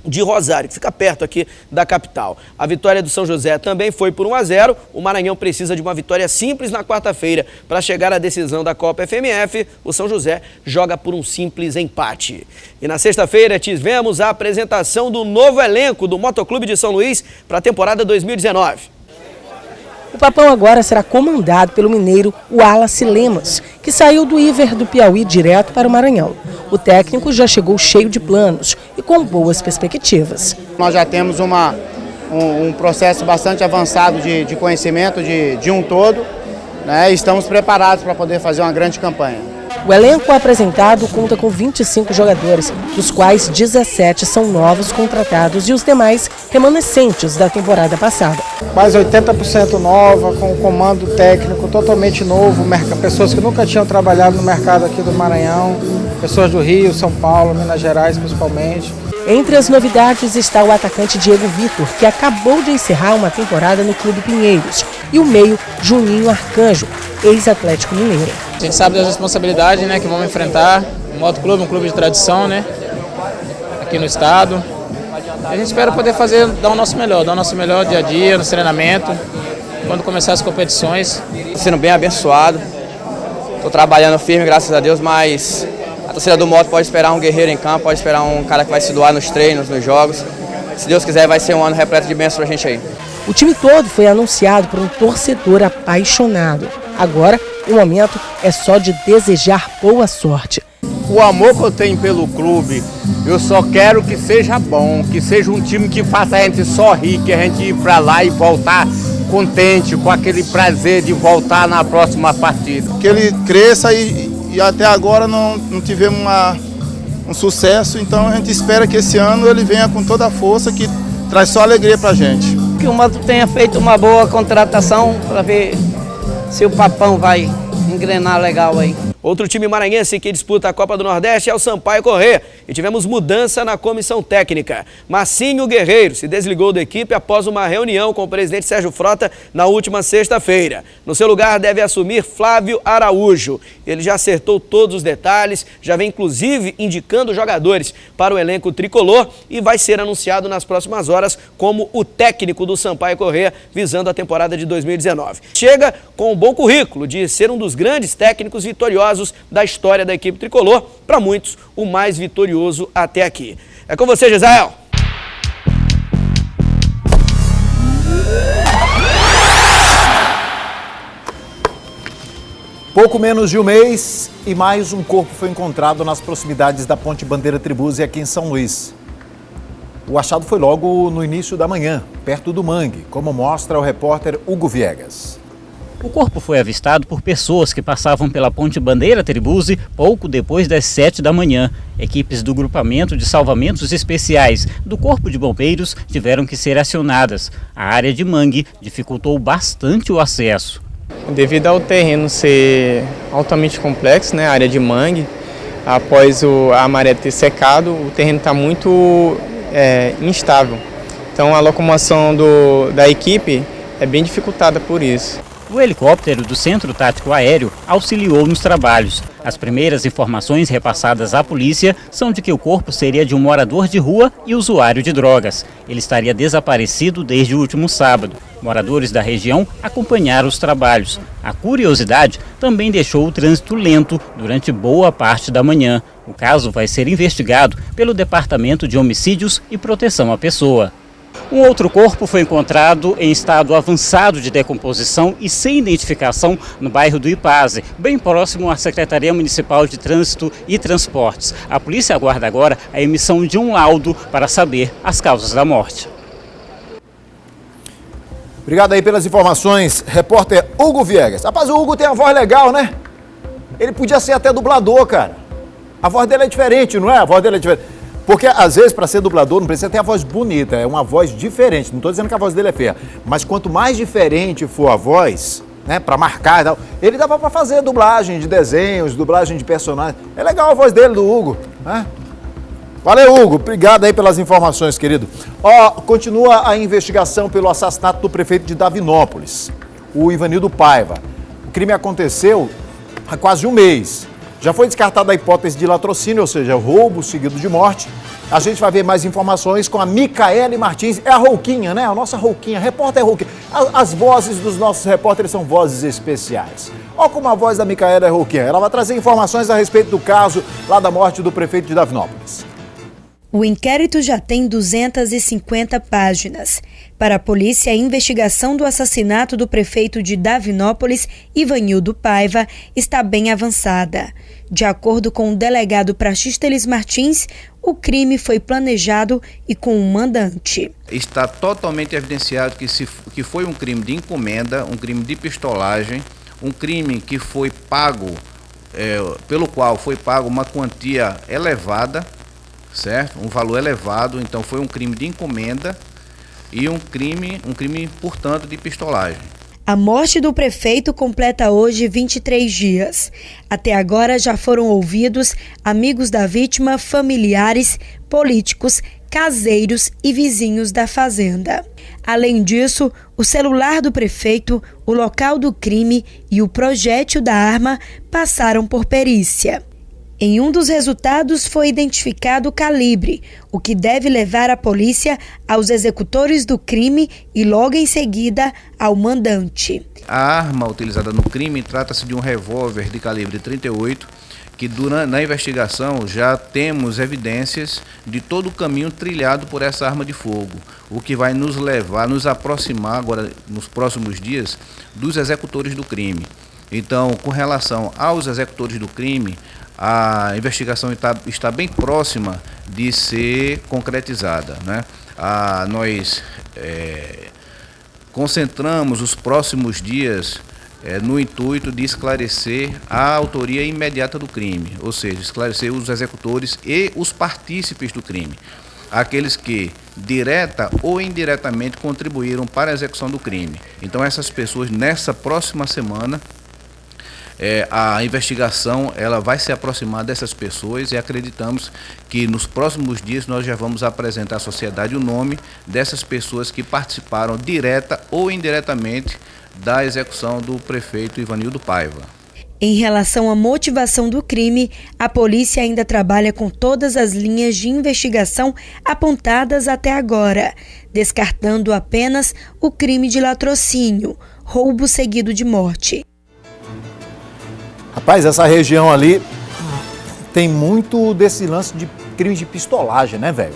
[SPEAKER 6] de Rosário, que fica perto aqui da capital. A vitória do São José também foi por 1-0. O Maranhão precisa de uma vitória simples na quarta-feira para chegar à decisão da Copa FMF. O São José joga por um simples empate. E na sexta-feira tivemos a apresentação do novo elenco do Motoclube de São Luís para a temporada 2019.
[SPEAKER 7] O papão agora será comandado pelo mineiro Wallace Lemos, que saiu do Iver do Piauí direto para o Maranhão. O técnico já chegou cheio de planos e com boas perspectivas.
[SPEAKER 8] Nós já temos um processo bastante avançado de conhecimento de um todo, né? Estamos preparados para poder fazer uma grande campanha.
[SPEAKER 7] O elenco apresentado conta com 25 jogadores, dos quais 17 são novos contratados e os demais remanescentes da temporada passada.
[SPEAKER 9] Mais 80% nova, com um comando técnico totalmente novo, pessoas que nunca tinham trabalhado no mercado aqui do Maranhão, pessoas do Rio, São Paulo, Minas Gerais principalmente.
[SPEAKER 7] Entre as novidades está o atacante Diego Vitor, que acabou de encerrar uma temporada no Clube Pinheiros, e o meio Juninho Arcanjo, ex-Atlético Mineiro.
[SPEAKER 10] A gente sabe das responsabilidades, né, que vamos enfrentar. O Motoclube, um clube de tradição, né, aqui no estado. A gente espera poder dar o nosso melhor dia a dia, no treinamento, quando começar as competições.
[SPEAKER 11] Estou sendo bem abençoado, estou trabalhando firme, graças a Deus, mas a torcida do Moto pode esperar um guerreiro em campo, pode esperar um cara que vai se doar nos treinos, nos jogos. Se Deus quiser, vai ser um ano repleto de bênçãos pra gente aí.
[SPEAKER 7] O time todo foi anunciado por um torcedor apaixonado. Agora, o momento é só de desejar boa sorte.
[SPEAKER 12] O amor que eu tenho pelo clube, eu só quero que seja bom, que seja um time que faça a gente sorrir, que a gente ir para lá e voltar contente, com aquele prazer de voltar na próxima partida.
[SPEAKER 13] Que ele cresça e até agora não tivemos um sucesso, então a gente espera que esse ano ele venha com toda a força, que traz só alegria pra gente.
[SPEAKER 14] Que o Moto tenha feito uma boa contratação para ver se o papão vai engrenar legal aí.
[SPEAKER 6] Outro time maranhense que disputa a Copa do Nordeste é o Sampaio Corrêa e tivemos mudança na comissão técnica. Marcinho Guerreiro se desligou da equipe após uma reunião com o presidente Sérgio Frota na última sexta-feira. No seu lugar deve assumir Flávio Araújo. Ele já acertou todos os detalhes, já vem inclusive indicando jogadores para o elenco tricolor e vai ser anunciado nas próximas horas como o técnico do Sampaio Corrêa visando a temporada de 2019. Chega com um bom currículo de ser um dos grandes técnicos vitoriosos da história da equipe tricolor, para muitos o mais vitorioso até aqui. É com você, Gisael.
[SPEAKER 1] Pouco menos de um mês e mais um corpo foi encontrado nas proximidades da Ponte Bandeira Tribuzzi aqui em São Luís. O achado foi logo no início da manhã, perto do mangue, como mostra o repórter Hugo Viegas.
[SPEAKER 15] O corpo foi avistado por pessoas que passavam pela Ponte Bandeira Tribuzzi pouco depois das 7 da manhã. Equipes do Grupamento de Salvamentos Especiais do Corpo de Bombeiros tiveram que ser acionadas. A área de mangue dificultou bastante o acesso.
[SPEAKER 16] Devido ao terreno ser altamente complexo, né, a área de mangue, após a maré ter secado, o terreno está muito instável. Então a locomoção da equipe é bem dificultada por isso.
[SPEAKER 15] O helicóptero do Centro Tático Aéreo auxiliou nos trabalhos. As primeiras informações repassadas à polícia são de que o corpo seria de um morador de rua e usuário de drogas. Ele estaria desaparecido desde o último sábado. Moradores da região acompanharam os trabalhos. A curiosidade também deixou o trânsito lento durante boa parte da manhã. O caso vai ser investigado pelo Departamento de Homicídios e Proteção à Pessoa. Um outro corpo foi encontrado em estado avançado de decomposição e sem identificação no bairro do Ipaze, bem próximo à Secretaria Municipal de Trânsito e Transportes. A polícia aguarda agora a emissão de um laudo para saber as causas da morte.
[SPEAKER 1] Obrigado aí pelas informações, repórter Hugo Viegas. Rapaz, o Hugo tem uma voz legal, né? Ele podia ser até dublador, cara. A voz dele é diferente, não é? A voz dele é diferente. Porque, às vezes, para ser dublador, não precisa ter a voz bonita, é uma voz diferente. Não estou dizendo que a voz dele é feia, mas quanto mais diferente for a voz, né, para marcar e tal, ele dava para fazer dublagem de desenhos, dublagem de personagens. É legal a voz dele, do Hugo, né? Valeu, Hugo. Obrigado aí pelas informações, querido. Continua a investigação pelo assassinato do prefeito de Davinópolis, o Ivanildo Paiva. O crime aconteceu há quase um mês. Já foi descartada a hipótese de latrocínio, ou seja, roubo seguido de morte. A gente vai ver mais informações com a Micaele Martins. É a Rouquinha, né? A nossa Rouquinha, repórter Rouquinha. As vozes dos nossos repórteres são vozes especiais. Olha como a voz da Micaele é Rouquinha. Ela vai trazer informações a respeito do caso lá da morte do prefeito de Davinópolis.
[SPEAKER 17] O inquérito já tem 250 páginas. Para a polícia, a investigação do assassinato do prefeito de Davinópolis, Ivanildo Paiva, está bem avançada. De acordo com o delegado Praxísteles Martins, o crime foi planejado e com um mandante.
[SPEAKER 18] Está totalmente evidenciado que foi um crime de encomenda, um crime de pistolagem, um crime que foi pago, pelo qual foi pago uma quantia elevada, certo? Um valor elevado, então foi um crime de encomenda e um crime, portanto, de pistolagem.
[SPEAKER 17] A morte do prefeito completa hoje 23 dias. Até agora já foram ouvidos amigos da vítima, familiares, políticos, caseiros e vizinhos da fazenda. Além disso, o celular do prefeito, o local do crime e o projétil da arma passaram por perícia. Em um dos resultados foi identificado o calibre, o que deve levar a polícia aos executores do crime e logo em seguida ao mandante.
[SPEAKER 18] A arma utilizada no crime trata-se de um revólver de calibre 38, que na investigação já temos evidências de todo o caminho trilhado por essa arma de fogo, o que vai nos levar, nos aproximar agora nos próximos dias dos executores do crime. Então, com relação aos executores do crime, a investigação está bem próxima de ser concretizada, né? Nós concentramos os próximos dias no intuito de esclarecer a autoria imediata do crime, ou seja, esclarecer os executores e os partícipes do crime, aqueles que direta ou indiretamente contribuíram para a execução do crime. Então essas pessoas, nessa próxima semana, a investigação ela vai se aproximar dessas pessoas e acreditamos que nos próximos dias nós já vamos apresentar à sociedade o nome dessas pessoas que participaram direta ou indiretamente da execução do prefeito Ivanildo Paiva.
[SPEAKER 17] Em relação à motivação do crime, a polícia ainda trabalha com todas as linhas de investigação apontadas até agora, descartando apenas o crime de latrocínio, roubo seguido de morte.
[SPEAKER 1] Rapaz, essa região ali tem muito desse lance de crime de pistolagem, né, velho?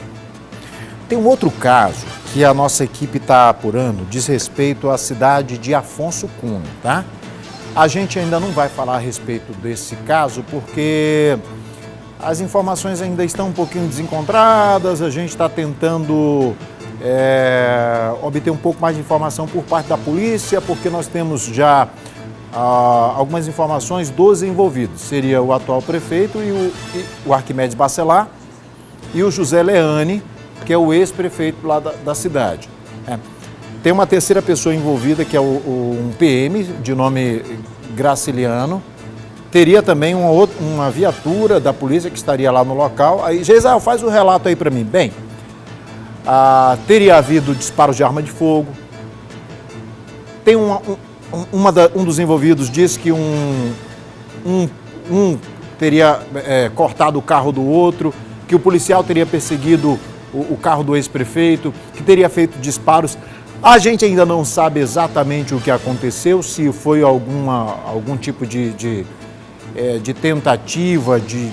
[SPEAKER 1] Tem um outro caso que a nossa equipe está apurando, diz respeito à cidade de Afonso Cunha, tá? A gente ainda não vai falar a respeito desse caso porque as informações ainda estão um pouquinho desencontradas, a gente está tentando obter um pouco mais de informação por parte da polícia, porque nós temos já algumas informações dos envolvidos. Seria o atual prefeito e o Arquimedes Bacelar e o José Leane, que é o ex-prefeito lá da cidade. Tem uma terceira pessoa envolvida, que é um PM de nome Graciliano. Teria também uma viatura da polícia que estaria lá no local. Aí, Geisel, faz o relato aí para mim. Bem, teria havido disparos de arma de fogo. Tem um dos envolvidos disse que um teria cortado o carro do outro, que o policial teria perseguido o carro do ex-prefeito, que teria feito disparos. A gente ainda não sabe exatamente o que aconteceu, se foi algum tipo de tentativa de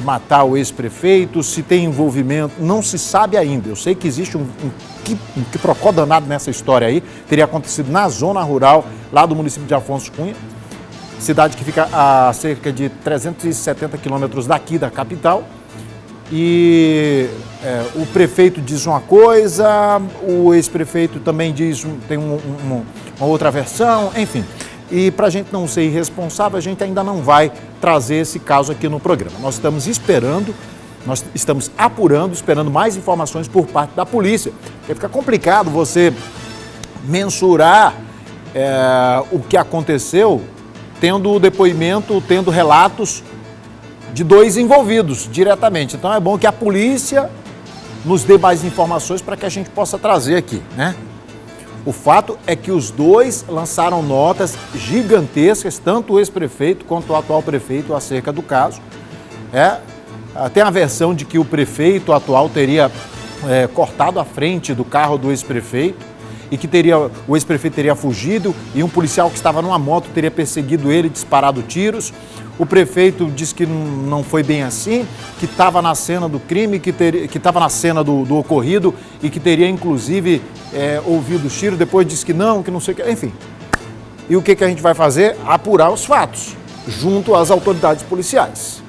[SPEAKER 1] matar o ex-prefeito, se tem envolvimento, não se sabe ainda. Eu sei que existe um quiprocó danado nessa história aí, teria acontecido na zona rural, lá do município de Afonso Cunha, cidade que fica a cerca de 370 quilômetros daqui da capital. E o prefeito diz uma coisa, o ex-prefeito também diz, tem uma outra versão, enfim. E para a gente não ser irresponsável, a gente ainda não vai trazer esse caso aqui no programa. Nós estamos esperando, nós estamos apurando, esperando mais informações por parte da polícia. Porque fica complicado você mensurar o que aconteceu, tendo depoimento, tendo relatos de dois envolvidos diretamente. Então é bom que a polícia nos dê mais informações para que a gente possa trazer aqui, né? O fato é que os dois lançaram notas gigantescas, tanto o ex-prefeito quanto o atual prefeito, acerca do caso. Tem a versão de que o prefeito atual teria cortado a frente do carro do ex-prefeito e que o ex-prefeito teria fugido e um policial que estava numa moto teria perseguido ele e disparado tiros. O prefeito disse que não foi bem assim, que estava na cena do crime, que estava na cena do ocorrido e que teria, inclusive, ouvido os tiros. Depois disse que não sei o que, enfim. E o que a gente vai fazer? Apurar os fatos, junto às autoridades policiais.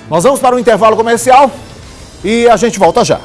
[SPEAKER 1] Nós vamos para um intervalo comercial e a gente volta já.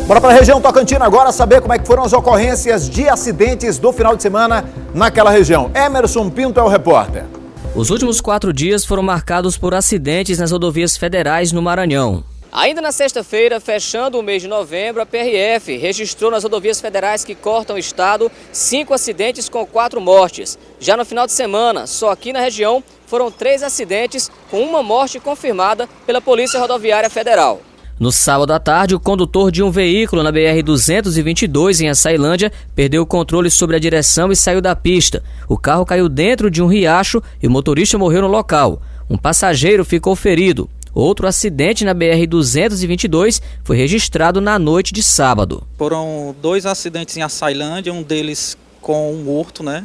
[SPEAKER 1] Bora para a região Tocantina agora saber como é que foram as ocorrências de acidentes do final de semana naquela região. Emerson Pinto é o repórter.
[SPEAKER 19] Os últimos 4 dias foram marcados por acidentes nas rodovias federais no Maranhão. Ainda na sexta-feira, fechando o mês de novembro, a PRF registrou nas rodovias federais que cortam o estado 5 acidentes com 4 mortes. Já no final de semana, só aqui na região, foram 3 acidentes com 1 morte confirmada pela Polícia Rodoviária Federal. No sábado à tarde, o condutor de um veículo na BR-222, em Açailândia, perdeu o controle sobre a direção e saiu da pista. O carro caiu dentro de um riacho e o motorista morreu no local. Um passageiro ficou ferido. Outro acidente na BR-222 foi registrado na noite de sábado.
[SPEAKER 20] Foram 2 acidentes em Açailândia, um deles com um morto, né?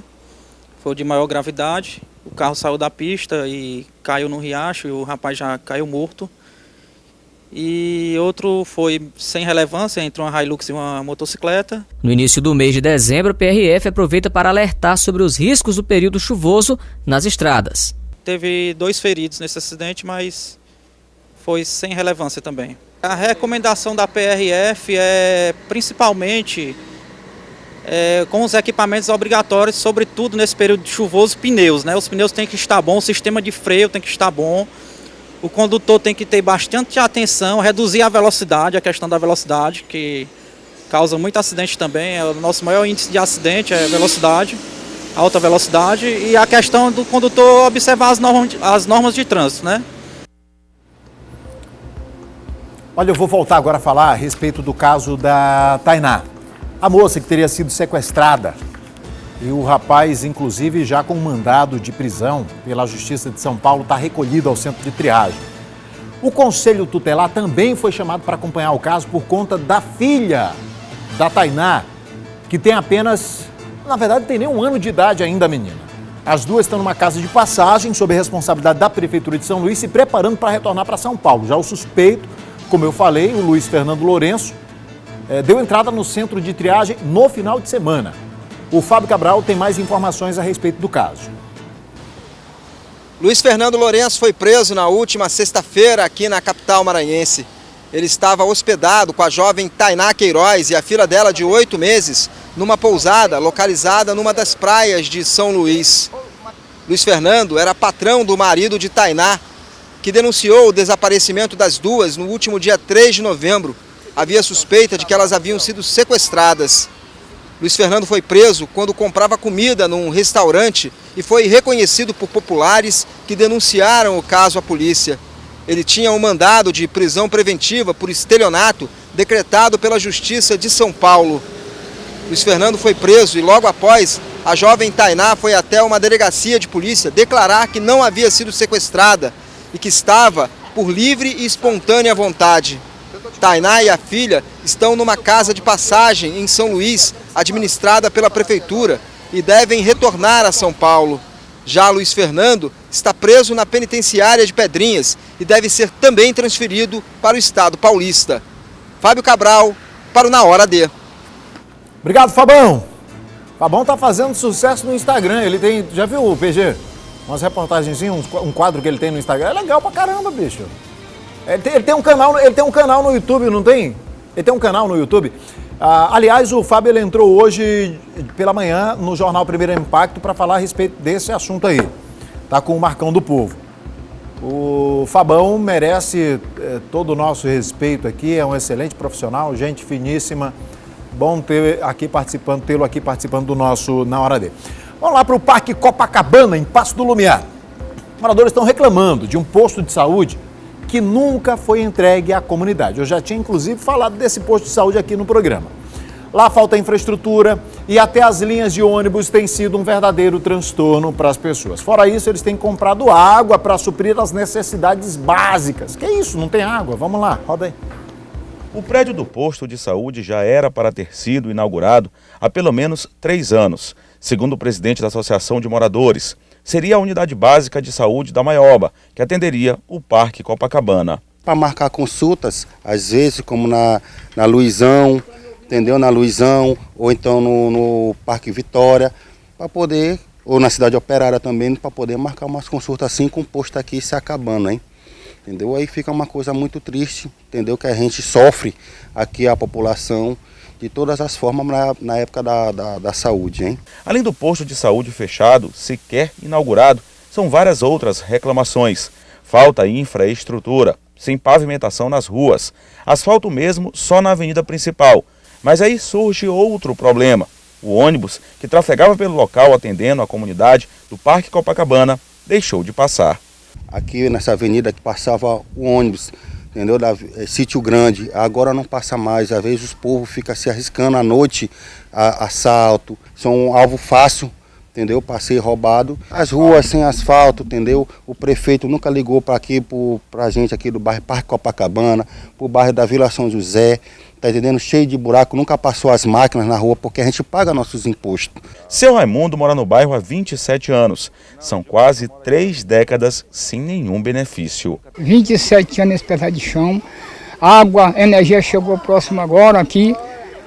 [SPEAKER 20] Foi de maior gravidade. O carro saiu da pista e caiu no riacho e o rapaz já caiu morto. E outro foi sem relevância, entrou uma Hilux e uma motocicleta.
[SPEAKER 19] No início do mês de dezembro, a PRF aproveita para alertar sobre os riscos do período chuvoso nas estradas.
[SPEAKER 20] Teve 2 feridos nesse acidente, mas foi sem relevância também. A recomendação da PRF é principalmente com os equipamentos obrigatórios, sobretudo nesse período chuvoso, pneus, né? Os pneus têm que estar bons, o sistema de freio tem que estar bom. O condutor tem que ter bastante atenção, reduzir a velocidade, a questão da velocidade, que causa muito acidente também. O nosso maior índice de acidente é velocidade, alta velocidade, e a questão do condutor observar as normas de trânsito, né?
[SPEAKER 1] Olha, eu vou voltar agora a falar a respeito do caso da Tainá, a moça que teria sido sequestrada. E o rapaz, inclusive, já com mandado de prisão pela Justiça de São Paulo, está recolhido ao centro de triagem. O Conselho Tutelar também foi chamado para acompanhar o caso por conta da filha da Tainá, que tem apenas, na verdade, não tem nem 1 ano de idade ainda, a menina. As duas estão numa casa de passagem, sob a responsabilidade da Prefeitura de São Luís, se preparando para retornar para São Paulo. Já o suspeito, como eu falei, o Luiz Fernando Lourenço, deu entrada no centro de triagem no final de semana. O Fábio Cabral tem mais informações a respeito do caso.
[SPEAKER 21] Luiz Fernando Lourenço foi preso na última sexta-feira aqui na capital maranhense. Ele estava hospedado com a jovem Tainá Queiroz e a filha dela de 8 meses numa pousada localizada numa das praias de São Luís. Luiz Fernando era patrão do marido de Tainá, que denunciou o desaparecimento das duas no último dia 3 de novembro. Havia suspeita de que elas haviam sido sequestradas. Luiz Fernando foi preso quando comprava comida num restaurante e foi reconhecido por populares que denunciaram o caso à polícia. Ele tinha um mandado de prisão preventiva por estelionato decretado pela Justiça de São Paulo. Luiz Fernando foi preso e logo após, a jovem Tainá foi até uma delegacia de polícia declarar que não havia sido sequestrada e que estava por livre e espontânea vontade. Tainá e a filha estão numa casa de passagem em São Luís, administrada pela prefeitura, e devem retornar a São Paulo. Já Luiz Fernando está preso na penitenciária de Pedrinhas e deve ser também transferido para o estado paulista. Fábio Cabral, para o Na Hora D.
[SPEAKER 1] Obrigado, Fabão. Fabão tá fazendo sucesso no Instagram. Ele tem, já viu o PG? Umas reportagenzinhas, um quadro que ele tem no Instagram. É legal pra caramba, bicho. Ele tem um canal no YouTube, não tem? Ele tem um canal no YouTube. Aliás, o Fábio ele entrou hoje pela manhã no Jornal Primeiro Impacto para falar a respeito desse assunto aí. Tá com o Marcão do Povo. O Fabão merece todo o nosso respeito aqui, é um excelente profissional, gente finíssima. Bom tê-lo aqui participando do nosso Na Hora D. Vamos lá para o Parque Copacabana, em Passo do Lumiar. Os moradores estão reclamando de um posto de saúde que nunca foi entregue à comunidade. Eu já tinha, inclusive, falado desse posto de saúde aqui no programa. Lá falta infraestrutura e até as linhas de ônibus têm sido um verdadeiro transtorno para as pessoas. Fora isso, eles têm comprado água para suprir as necessidades básicas. Que isso? Não tem água? Vamos lá, roda aí.
[SPEAKER 2] O prédio do posto de saúde já era para ter sido inaugurado há pelo menos 3 anos, segundo o presidente da Associação de Moradores. Seria a unidade básica de saúde da Maioba, que atenderia o Parque Copacabana.
[SPEAKER 22] Para marcar consultas, às vezes, como na Luizão, entendeu? Na Luizão, ou então no Parque Vitória, para poder, ou na Cidade Operária também, para poder marcar umas consultas assim com o posto aqui se acabando, hein? Entendeu? Aí fica uma coisa muito triste, entendeu? Que a gente sofre aqui, a população, de todas as formas na época da saúde, hein?
[SPEAKER 2] Além do posto de saúde fechado, sequer inaugurado, são várias outras reclamações. Falta infraestrutura, sem pavimentação nas ruas, asfalto mesmo só na avenida principal. Mas aí surge outro problema. O ônibus que trafegava pelo local atendendo a comunidade do Parque Copacabana deixou de passar.
[SPEAKER 22] Aqui nessa avenida que passava o ônibus, entendeu? Sítio Grande, agora não passa mais. Às vezes os povos ficam se arriscando à noite, assalto, são um alvo fácil, entendeu? Para ser roubado. As ruas sem asfalto, entendeu? O prefeito nunca ligou para a gente aqui do bairro Parque Copacabana, para o bairro da Vila São José. Tá entendendo? Cheio de buraco, nunca passou as máquinas na rua porque a gente paga nossos impostos.
[SPEAKER 2] Seu Raimundo mora no bairro há 27 anos. São quase 3 décadas sem nenhum benefício.
[SPEAKER 23] 27 anos nesse pedaço de chão, água, energia chegou próximo agora aqui,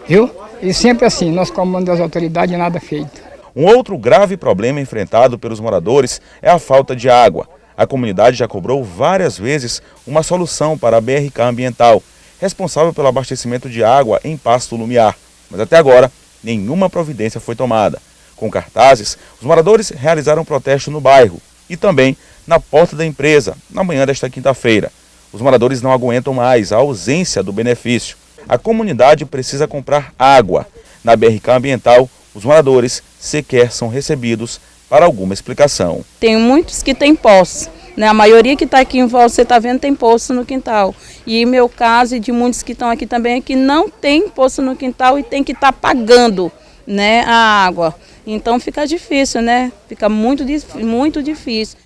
[SPEAKER 23] viu? E sempre assim, nós comandamos as autoridades, nada feito.
[SPEAKER 2] Um outro grave problema enfrentado pelos moradores é a falta de água. A comunidade já cobrou várias vezes uma solução para a BRK Ambiental, responsável pelo abastecimento de água em Passo do Lumiar, mas até agora nenhuma providência foi tomada. Com cartazes, os moradores realizaram um protesto no bairro e também na porta da empresa, na manhã desta quinta-feira. Os moradores não aguentam mais a ausência do benefício. A comunidade precisa comprar água. Na BRK Ambiental, os moradores sequer são recebidos para alguma explicação.
[SPEAKER 24] Tem muitos que têm poço. A maioria que está aqui em volta, você está vendo, tem poço no quintal. E meu caso e de muitos que estão aqui também é que não tem poço no quintal e tem que estar pagando, né, a água. Então fica difícil, né? Fica muito difícil.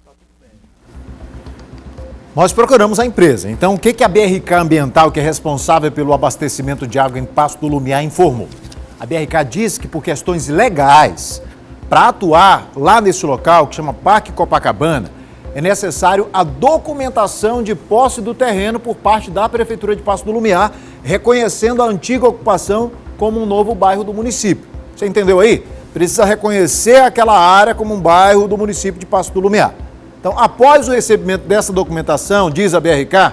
[SPEAKER 1] Nós procuramos a empresa. Então, o que a BRK Ambiental, que é responsável pelo abastecimento de água em Passo do Lumiar, informou? A BRK diz que por questões legais, para atuar lá nesse local, que chama Parque Copacabana, é necessário a documentação de posse do terreno por parte da Prefeitura de Passo do Lumiar, reconhecendo a antiga ocupação como um novo bairro do município. Você entendeu aí? Precisa reconhecer aquela área como um bairro do município de Passo do Lumiar. Então, após o recebimento dessa documentação, diz a BRK,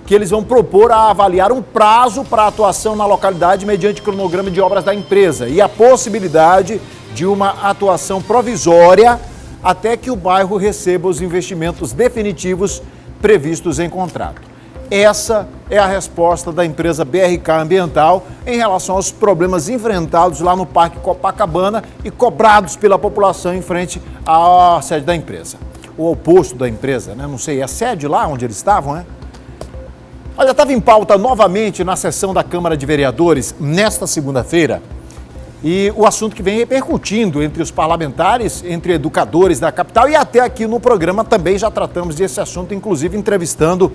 [SPEAKER 1] que eles vão propor a avaliar um prazo para atuação na localidade mediante cronograma de obras da empresa e a possibilidade de uma atuação provisória até que o bairro receba os investimentos definitivos previstos em contrato. Essa é a resposta da empresa BRK Ambiental em relação aos problemas enfrentados lá no Parque Copacabana e cobrados pela população em frente à sede da empresa. Ou ao posto da empresa, né? Não sei, é a sede lá onde eles estavam, né? Olha, estava em pauta novamente na sessão da Câmara de Vereadores nesta segunda-feira e o assunto que vem repercutindo entre os parlamentares, entre educadores da capital e até aqui no programa também já tratamos desse assunto, inclusive entrevistando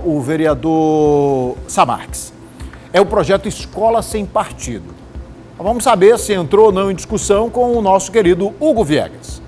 [SPEAKER 1] o vereador Samarques. É o projeto Escola Sem Partido. Vamos saber se entrou ou não em discussão com o nosso querido Hugo Viegas.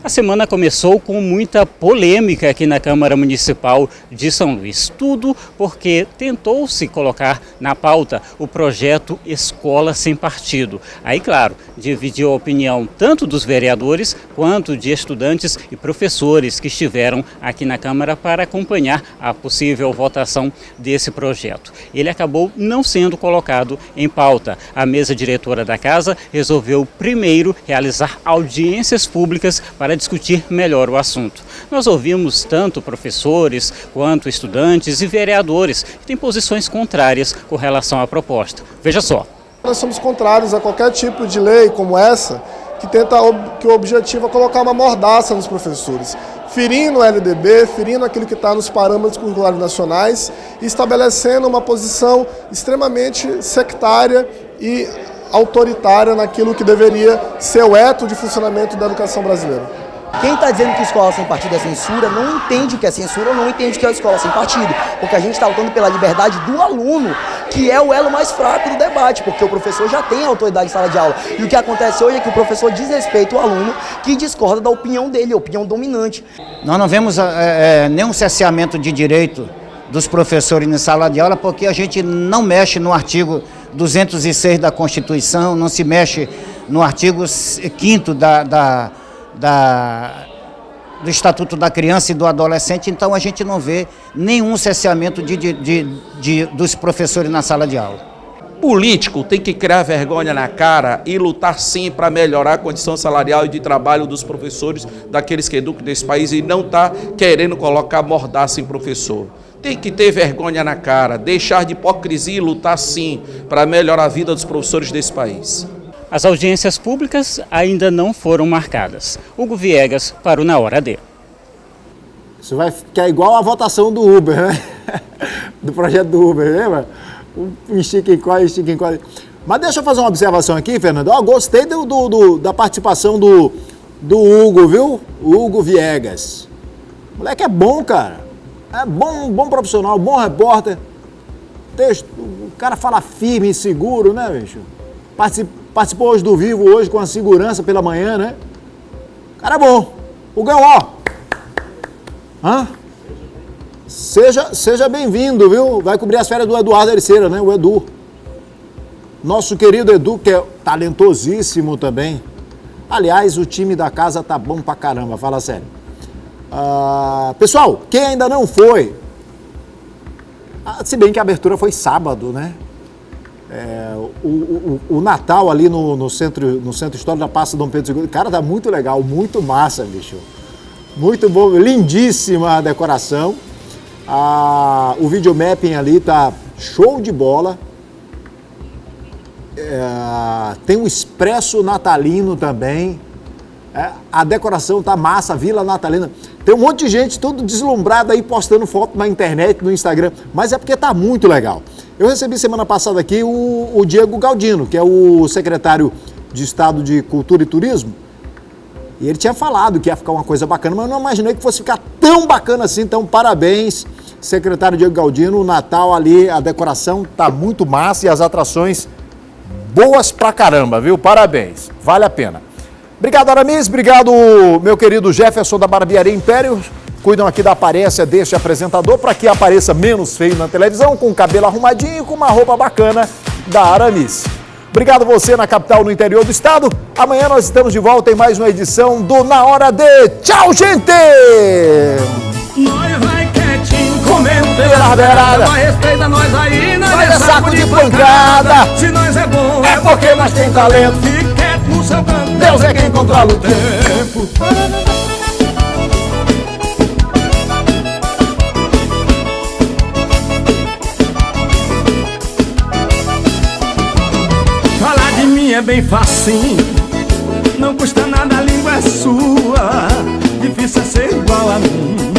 [SPEAKER 15] A semana começou com muita polêmica aqui na Câmara Municipal de São Luís. Tudo porque tentou-se colocar na pauta o projeto Escola Sem Partido. Aí, claro, dividiu a opinião tanto dos vereadores quanto de estudantes e professores que estiveram aqui na Câmara para acompanhar a possível votação desse projeto. Ele acabou não sendo colocado em pauta. A mesa diretora da casa resolveu primeiro realizar audiências públicas para discutir melhor o assunto. Nós ouvimos tanto professores quanto estudantes e vereadores que têm posições contrárias com relação à proposta. Veja só.
[SPEAKER 3] Nós somos contrários a qualquer tipo de lei como essa que o objetivo é colocar uma mordaça nos professores, ferindo o LDB, ferindo aquilo que está nos parâmetros curriculares nacionais e estabelecendo uma posição extremamente sectária e autoritária naquilo que deveria ser o eto de funcionamento da educação brasileira.
[SPEAKER 4] Quem está dizendo que escola sem partido é censura, não entende o que é censura ou não entende o que é escola sem partido. Porque a gente está lutando pela liberdade do aluno, que é o elo mais fraco do debate, porque o professor já tem autoridade em sala de aula. E o que acontece hoje é que o professor desrespeita o aluno que discorda da opinião dele, a opinião dominante.
[SPEAKER 5] Nós não vemos nenhum cerceamento de direito dos professores em sala de aula, porque a gente não mexe no artigo 206 da Constituição, não se mexe no artigo 5º do Estatuto da Criança e do Adolescente, então a gente não vê nenhum cerceamento dos professores na sala de aula.
[SPEAKER 8] Político tem que criar vergonha na cara e lutar sim para melhorar a condição salarial e de trabalho dos professores, daqueles que educam desse país, e não está querendo colocar mordaça em professor. Tem que ter vergonha na cara, deixar de hipocrisia e lutar sim para melhorar a vida dos professores desse país.
[SPEAKER 15] As audiências públicas ainda não foram marcadas. Hugo Viegas para o Na Hora D.
[SPEAKER 1] Isso vai ficar igual a votação do Uber, né? Do projeto do Uber, lembra? Estica e encolhe. Mas deixa eu fazer uma observação aqui, Fernando. Eu gostei da participação do Hugo, viu? O Hugo Viegas. O moleque é bom, cara. É bom profissional, bom repórter. O cara fala firme e seguro, né, bicho? Participou hoje do Vivo, hoje com a segurança pela manhã, né? Cara é bom. O Gão, ó. Seja bem-vindo, viu? Vai cobrir as férias do Eduardo Ericeira, né? O Edu. Nosso querido Edu, que é talentosíssimo também. Aliás, o time da casa tá bom pra caramba, fala sério. Pessoal, quem ainda não foi, se bem que a abertura foi sábado, né? O Natal ali no centro histórico da Praça Dom Pedro II, cara, tá muito legal, muito massa, bicho. Muito bom, lindíssima a decoração. O videomapping ali tá show de bola. Tem um expresso natalino também. A decoração tá massa, Vila Natalina. Tem um monte de gente tudo deslumbrada aí postando foto na internet, no Instagram, mas é porque tá muito legal. Eu recebi semana passada aqui o Diego Galdino, que é o secretário de Estado de Cultura e Turismo, e ele tinha falado que ia ficar uma coisa bacana, mas eu não imaginei que fosse ficar tão bacana assim. Então, parabéns, secretário Diego Galdino. O Natal ali, a decoração tá muito massa e as atrações boas pra caramba, viu? Parabéns, vale a pena. Obrigado, Aramis, obrigado, meu querido Jefferson da Barbearia Império. Cuidam aqui da aparência deste apresentador para que apareça menos feio na televisão, com o cabelo arrumadinho e com uma roupa bacana da Aramis. Obrigado você na capital, no interior do estado. Amanhã nós estamos de volta em mais uma edição do Na Hora D. Tchau, gente!
[SPEAKER 25] Nós vai quietinho, comendo
[SPEAKER 1] pela beirada.
[SPEAKER 25] Nós respeita nós aí, nós
[SPEAKER 1] é saco de pancada.
[SPEAKER 25] Se nós é bom,
[SPEAKER 1] é porque nós tem talento.
[SPEAKER 25] Fique quieto no seu canto,
[SPEAKER 1] Deus é quem controla o tempo.
[SPEAKER 25] bem facinho, não custa nada, a língua é sua. Difícil é ser igual a mim.